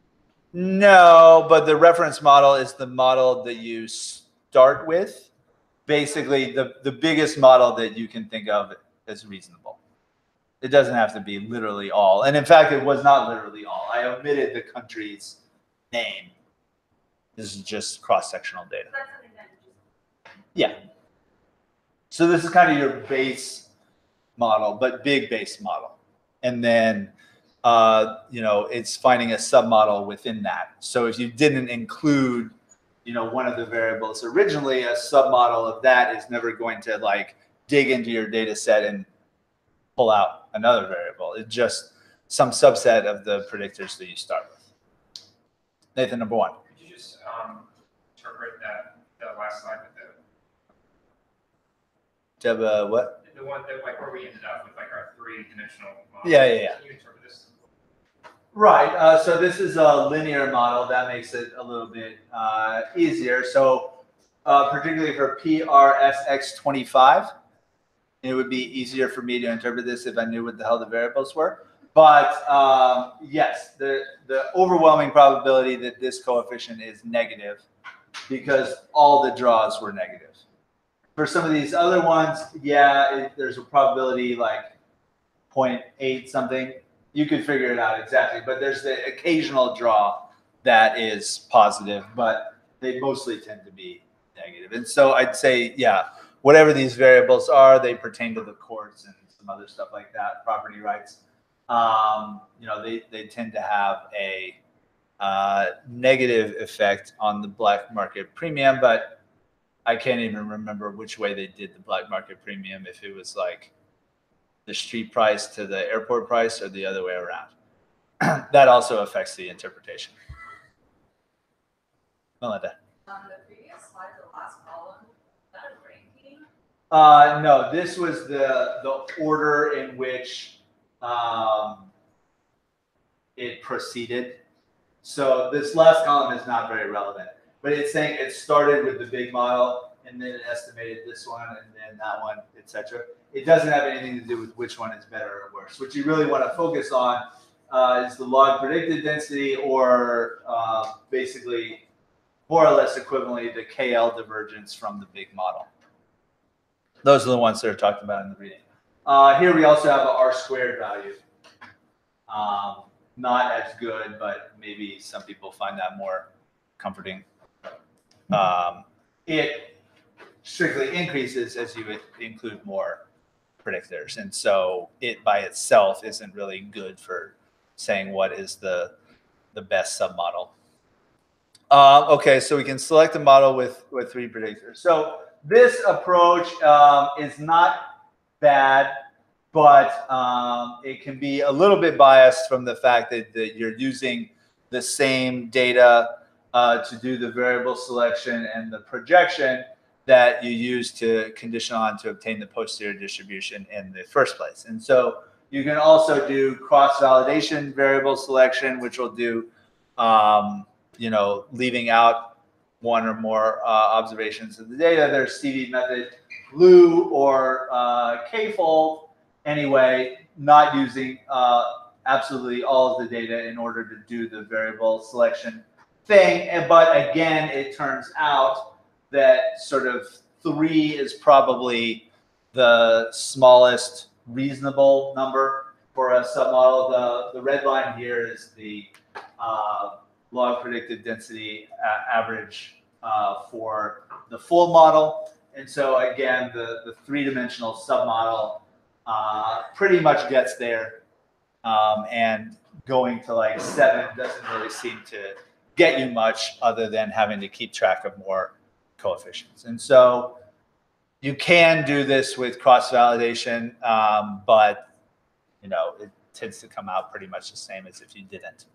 No, but the reference model is the model that you start with. Basically, the biggest model that you can think of as reasonable. It doesn't have to be literally all. And in fact, it was not literally all. I omitted the country's name. This is just cross-sectional data. That's something that you just. Yeah. So this is kind of your base model, but big base model. And then, it's finding a submodel within that. So if you didn't include, one of the variables originally, a submodel of that is never going to like dig into your data set and pull out another variable. It's just some subset of the predictors that you start with. Nathan, number 1. Could you just interpret the last slide with What? the one that like where we ended up with like our 3-dimensional model? Yeah. Can you interpret this? Right. So this is a linear model. That makes it a little bit easier. So particularly for PRSX25, it would be easier for me to interpret this if I knew what the hell the variables were. But yes, the overwhelming probability that this coefficient is negative because all the draws were negative. For some of these other ones, there's a probability like 0.8 something. You could figure it out exactly, but there's the occasional draw that is positive, but they mostly tend to be negative. And so I'd say, whatever these variables are, they pertain to the courts and some other stuff like that, property rights. They tend to have a negative effect on the black market premium, but I can't even remember which way they did the black market premium, if it was like the street price to the airport price or the other way around. That also affects the interpretation. Melinda. On the previous slide, the last column, is that a ranking? No, this was the order in which it proceeded. So this last column is not very relevant, but it's saying it started with the big model and then it estimated this one and then that one, etc. It doesn't have anything to do with which one is better or worse. What you really want to focus on is the log predicted density, or basically more or less equivalently the KL divergence from the big model. Those are the ones that are talked about in the reading. Here we also have an R squared value. Not as good, but maybe some people find that more comforting. It strictly increases as you include more predictors. And so it by itself isn't really good for saying what is the best submodel. Okay, so we can select a model with 3 predictors. So this approach is not bad, but it can be a little bit biased from the fact that you're using the same data to do the variable selection and the projection that you use to condition on to obtain the posterior distribution in the first place. And so you can also do cross-validation variable selection, which will do, you know, leaving out one or more observations of the data. There's CV method, LU, or K-fold. Anyway, not using absolutely all of the data in order to do the variable selection thing. But again, it turns out that sort of 3 is probably the smallest reasonable number for a submodel. The red line here is the log predicted density average for the full model. And so again, the 3-dimensional submodel pretty much gets there. And going to like 7 doesn't really seem to get you much other than having to keep track of more coefficients. And so you can do this with cross-validation, but you know, it tends to come out pretty much the same as if you didn't.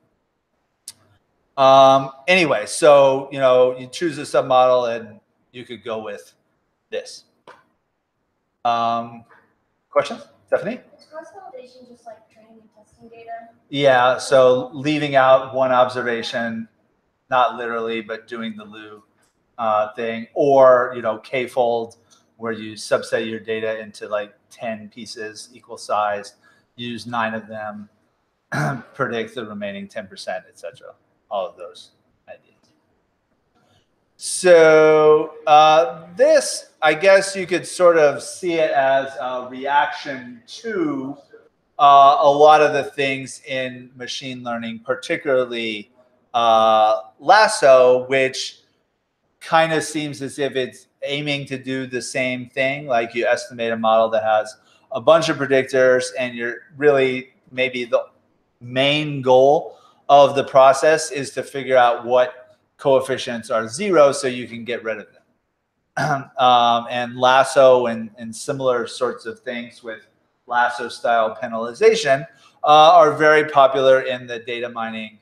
Anyway, so you know, you choose a submodel and you could go with this. Questions? Stephanie? Is cross-validation just like training and testing data? Yeah, so leaving out one observation, not literally, but doing the LU thing, or you know, K-fold, where you subset your data into like 10 pieces equal size, use 9 of them, predict the remaining 10%, etc. All of those ideas. So this, I guess you could sort of see it as a reaction to a lot of the things in machine learning, particularly Lasso, which kind of seems as if it's aiming to do the same thing. Like you estimate a model that has a bunch of predictors and you're really maybe the main goal of the process is to figure out what coefficients are 0 so you can get rid of them. And Lasso and similar sorts of things with Lasso style penalization are very popular in the data mining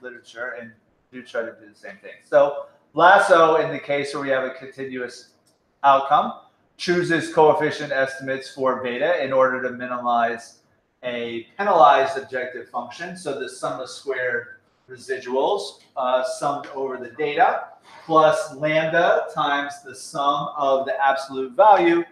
literature and do try to do the same thing. So Lasso, in the case where we have a continuous outcome, chooses coefficient estimates for beta in order to minimize a penalized objective function. So the sum of squared residuals summed over the data plus lambda times the sum of the absolute value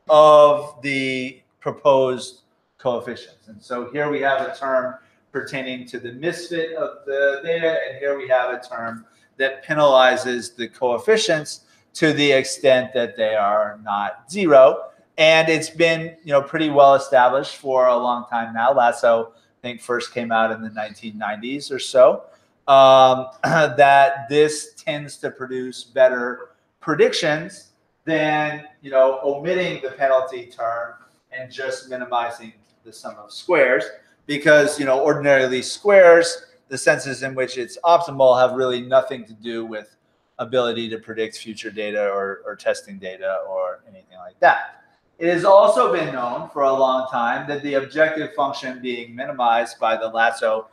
of the proposed coefficients. And so here we have a term pertaining to the misfit of the data, and here we have a term that penalizes the coefficients to the extent that they are not 0. And it's been, you know, pretty well established for a long time now. Lasso, I think, first came out in the 1990s or so, that this tends to produce better predictions than, you know, omitting the penalty term and just minimizing the sum of squares, because, you know, ordinarily squares, the senses in which it's optimal, have really nothing to do with ability to predict future data or testing data or anything like that. It has also been known for a long time that the objective function being minimized by the Lasso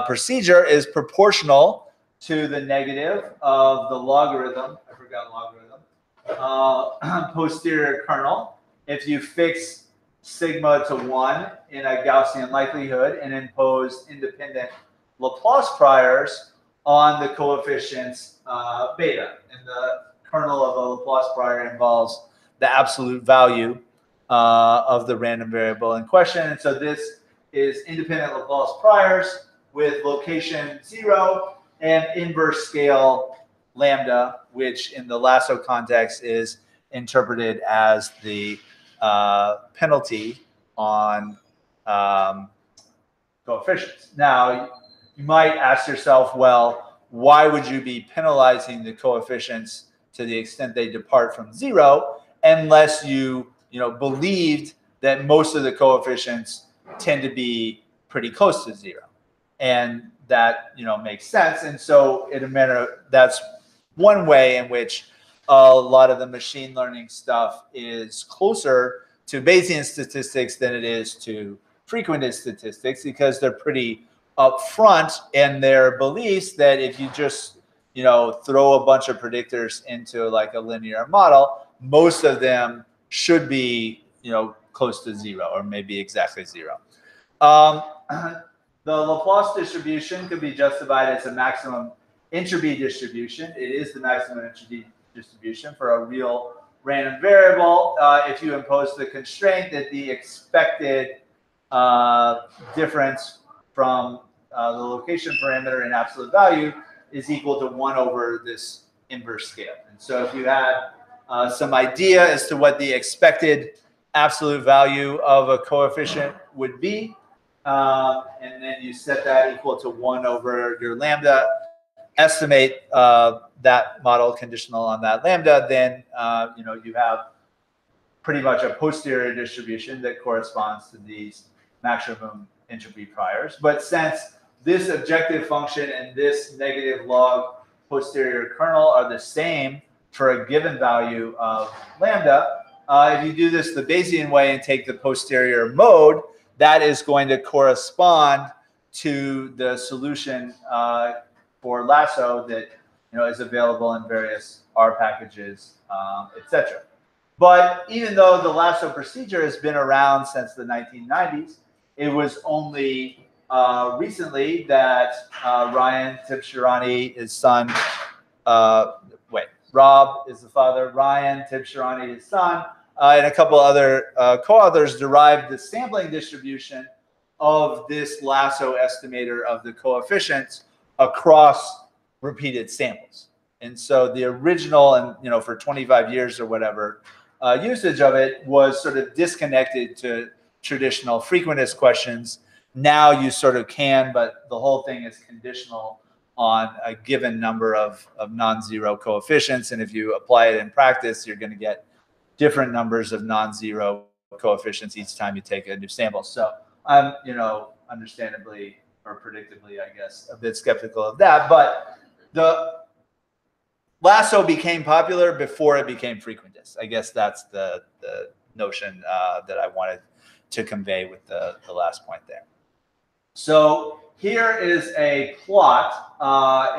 procedure is proportional to the negative of the logarithm, I forgot logarithm, posterior kernel. If you fix sigma to 1 in a Gaussian likelihood and impose independent Laplace priors on the coefficients beta. And the kernel of a Laplace prior involves the absolute value of the random variable in question. And so this is independent Laplace priors with location 0 and inverse scale lambda, which in the lasso context is interpreted as the penalty on coefficients. Now, you might ask yourself, well, why would you be penalizing the coefficients to the extent they depart from 0 unless you believed that most of the coefficients tend to be pretty close to 0? And that makes sense. And so in a manner, that's one way in which a lot of the machine learning stuff is closer to Bayesian statistics than it is to frequentist statistics, because they're pretty upfront in their beliefs that if you just throw a bunch of predictors into like a linear model, most of them should be close to 0 or maybe exactly 0. The Laplace distribution could be justified as a maximum entropy distribution. It is the maximum entropy distribution for a real random variable if you impose the constraint that the expected difference from the location parameter in absolute value is equal to 1 over this inverse scale. And so if you had some idea as to what the expected absolute value of a coefficient would be, and then you set that equal to 1 over your lambda, estimate that model conditional on that lambda, then you have pretty much a posterior distribution that corresponds to these maximum entropy priors. But since this objective function and this negative log posterior kernel are the same for a given value of lambda, if you do this the Bayesian way and take the posterior mode, that is going to correspond to the solution for lasso that is available in various R packages, etc. But even though the lasso procedure has been around since the 1990s, it was only recently that Ryan Tibshirani, his son, Rob is the father, Ryan Tibshirani, his son, and a couple other co-authors derived the sampling distribution of this lasso estimator of the coefficients across repeated samples. And so the original, and for 25 years or whatever, usage of it was sort of disconnected to traditional frequentist questions. Now you sort of can, but the whole thing is conditional on a given number of non-zero coefficients. And if you apply it in practice, you're going to get different numbers of non-zero coefficients each time you take a new sample. So I'm, understandably or predictably, I guess, a bit skeptical of that. But the lasso became popular before it became frequentist. I guess that's the notion that I wanted to convey with the last point there. So here is a plot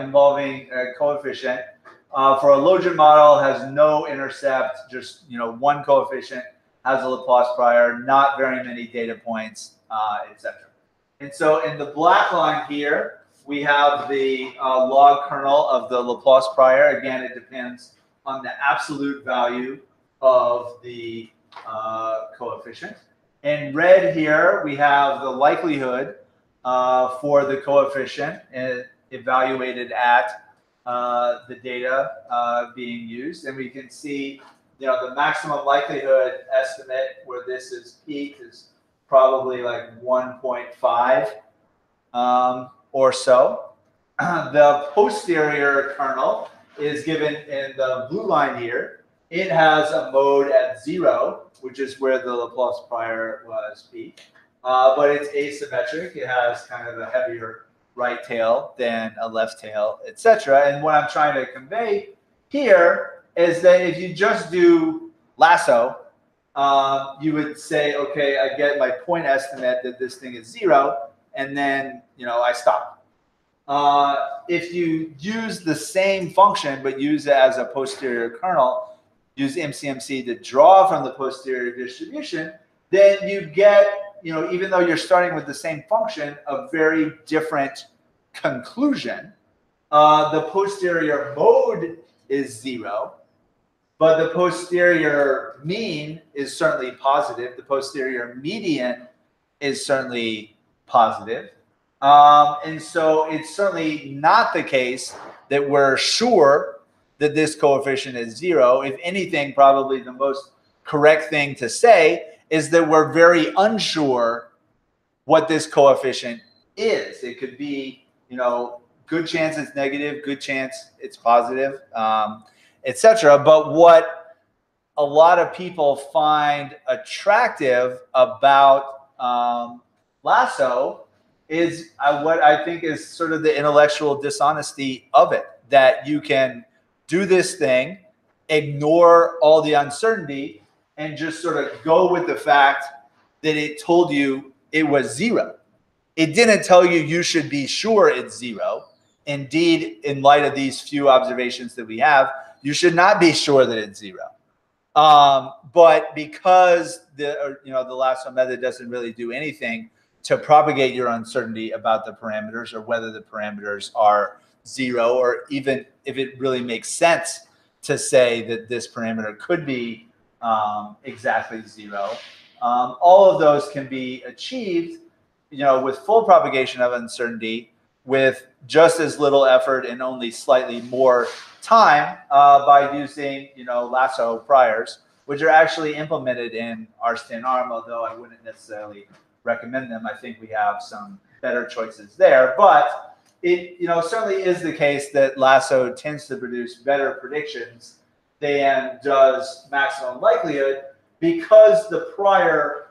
involving a coefficient. For a logit model, has no intercept, just one coefficient, has a Laplace prior, not very many data points, etc. And so in the black line here, we have the log kernel of the Laplace prior. Again, it depends on the absolute value of the coefficient. In red here, we have the likelihood for the coefficient evaluated at the data being used. And we can see, the maximum likelihood estimate where this is peaked is probably like 1.5 or so. The posterior kernel is given in the blue line here. It has a mode at 0, which is where the Laplace prior was peaked. But it's asymmetric. It has kind of a heavier right tail than a left tail, etc. And what I'm trying to convey here is that if you just do lasso, you would say, okay, I get my point estimate that this thing is 0, and then I stop. If you use the same function but use it as a posterior kernel, use MCMC to draw from the posterior distribution, then you get, even though you're starting with the same function, a very different conclusion. The posterior mode is 0, but the posterior mean is certainly positive. The posterior median is certainly positive. And so it's certainly not the case that we're sure that this coefficient is 0. If anything, probably the most correct thing to say is that we're very unsure what this coefficient is. It could be, good chance it's negative, good chance it's positive, etc. But what a lot of people find attractive about Lasso is what I think is sort of the intellectual dishonesty of it, that you can do this thing, ignore all the uncertainty, and just sort of go with the fact that it told you it was 0. It didn't tell you you should be sure it's 0. Indeed, in light of these few observations that we have, you should not be sure that it's 0. But because the Lasso method doesn't really do anything to propagate your uncertainty about the parameters or whether the parameters are 0, or even if it really makes sense to say that this parameter could be exactly 0. All of those can be achieved, with full propagation of uncertainty with just as little effort and only slightly more time by using, Lasso priors, which are actually implemented in RStanArm, although I wouldn't necessarily recommend them. I think we have some better choices there, but it, certainly is the case that Lasso tends to produce better predictions than does maximum likelihood, because the prior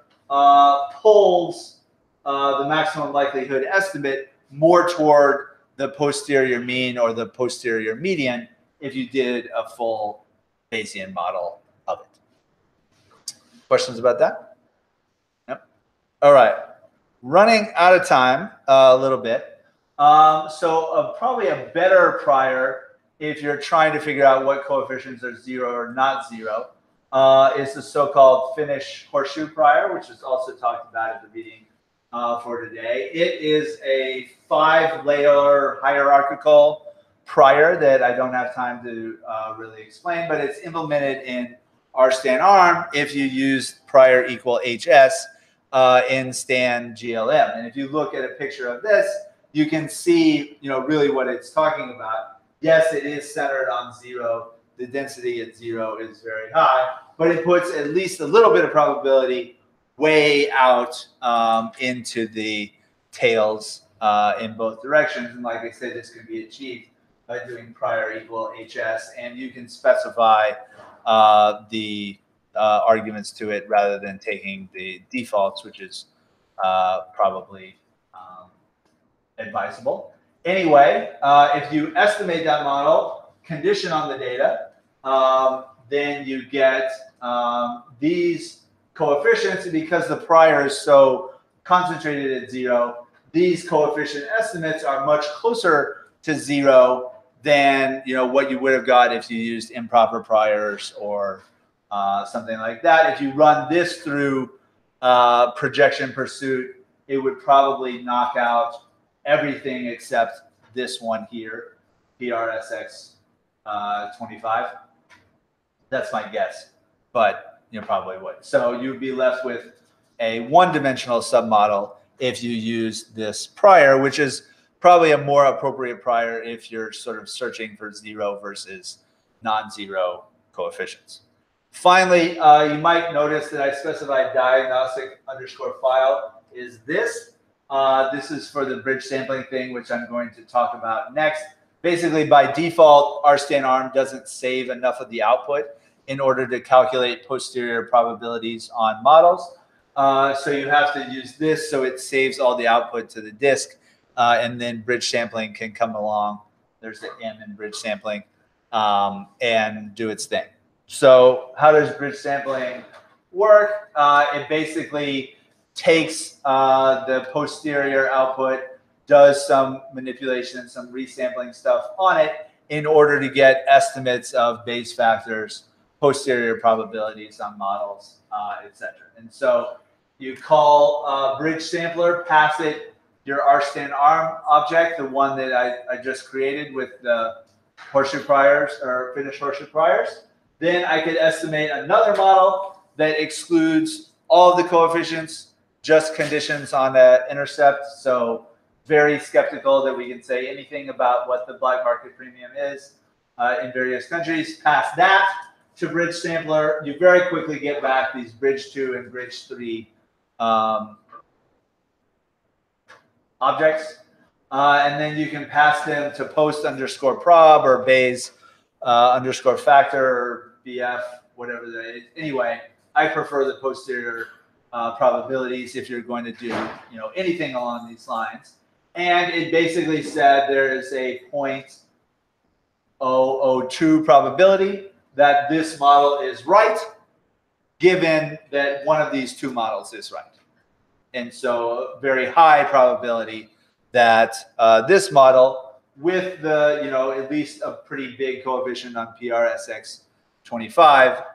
pulls the maximum likelihood estimate more toward the posterior mean or the posterior median if you did a full Bayesian model of it. Questions about that? Yep. All right. Running out of time a little bit. So probably a better prior, if you're trying to figure out what coefficients are 0 or not 0, is the so-called Finnish horseshoe prior, which is also talked about at the meeting for today. It is a 5-layer hierarchical prior that I don't have time to really explain, but it's implemented in RStanArm if you use prior equal HS in Stan GLM. And if you look at a picture of this, you can see, really what it's talking about. Yes, it is centered on 0. The density at 0 is very high, but it puts at least a little bit of probability way out into the tails in both directions. And like I said, this can be achieved by doing prior equal HS, and you can specify the arguments to it rather than taking the defaults, which is probably advisable. Anyway, if you estimate that model, condition on the data, then you get these coefficients. And because the prior is so concentrated at 0, these coefficient estimates are much closer to 0 than what you would have got if you used improper priors or something like that. If you run this through projection pursuit, it would probably knock out everything except this one here, PRSX 25. That's my guess, but you probably would. So you'd be left with a one-dimensional submodel if you use this prior, which is probably a more appropriate prior if you're sort of searching for 0 versus non-zero coefficients. Finally, you might notice that I specified diagnostic_file is this. This is for the bridge sampling thing, which I'm going to talk about next. Basically, by default, RStanArm doesn't save enough of the output in order to calculate posterior probabilities on models. So you have to use this, so it saves all the output to the disk, and then bridge sampling can come along. There's the M in bridge sampling, and do its thing. So how does bridge sampling work? It basically takes the posterior output, does some manipulation, some resampling stuff on it in order to get estimates of Bayes factors, posterior probabilities on models, etc. And so You call bridge sampler, pass it your RStan arm object, the one that I just created with the horseshoe priors or finished horseshoe priors. Then I could estimate another model that excludes all of the coefficients, just conditions on the intercept. So very skeptical that we can say anything about what the black market premium is in various countries. Pass that to bridge sampler. You very quickly get back these bridge 2 and bridge 3 objects. And then you can pass them to post_prob or Bayes underscore factor or BF, whatever that is. Anyway, I prefer the posterior probabilities if you're going to do anything along these lines. And it basically said there is a 0.002 probability that this model is right, given that one of these two models is right. And so very high probability that this model with the, at least a pretty big coefficient on PRSX25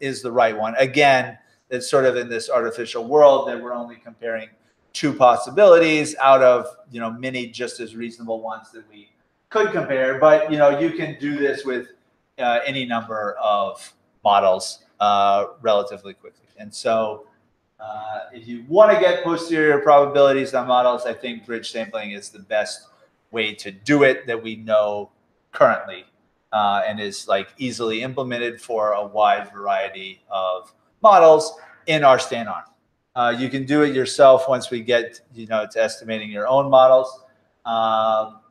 is the right one. Again, it's sort of in this artificial world that we're only comparing two possibilities out of, many just as reasonable ones that we could compare. But, you can do this with any number of models relatively quickly. And so if you want to get posterior probabilities on models, I think bridge sampling is the best way to do it that we know currently and is like easily implemented for a wide variety of models in our RStan arm. You can do it yourself once we get to estimating your own models.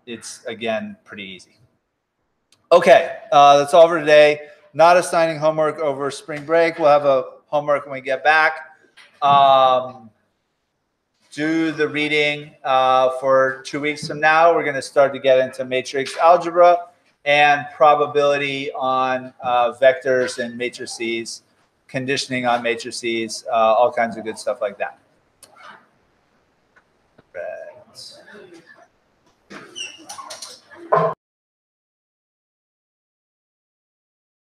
It's again pretty easy. Okay, that's all for today. Not assigning homework over spring break. We'll have a homework when we get back. Do the reading for 2 weeks from now. We're going to start to get into matrix algebra and probability on vectors and matrices, conditioning on matrices, all kinds of good stuff like that.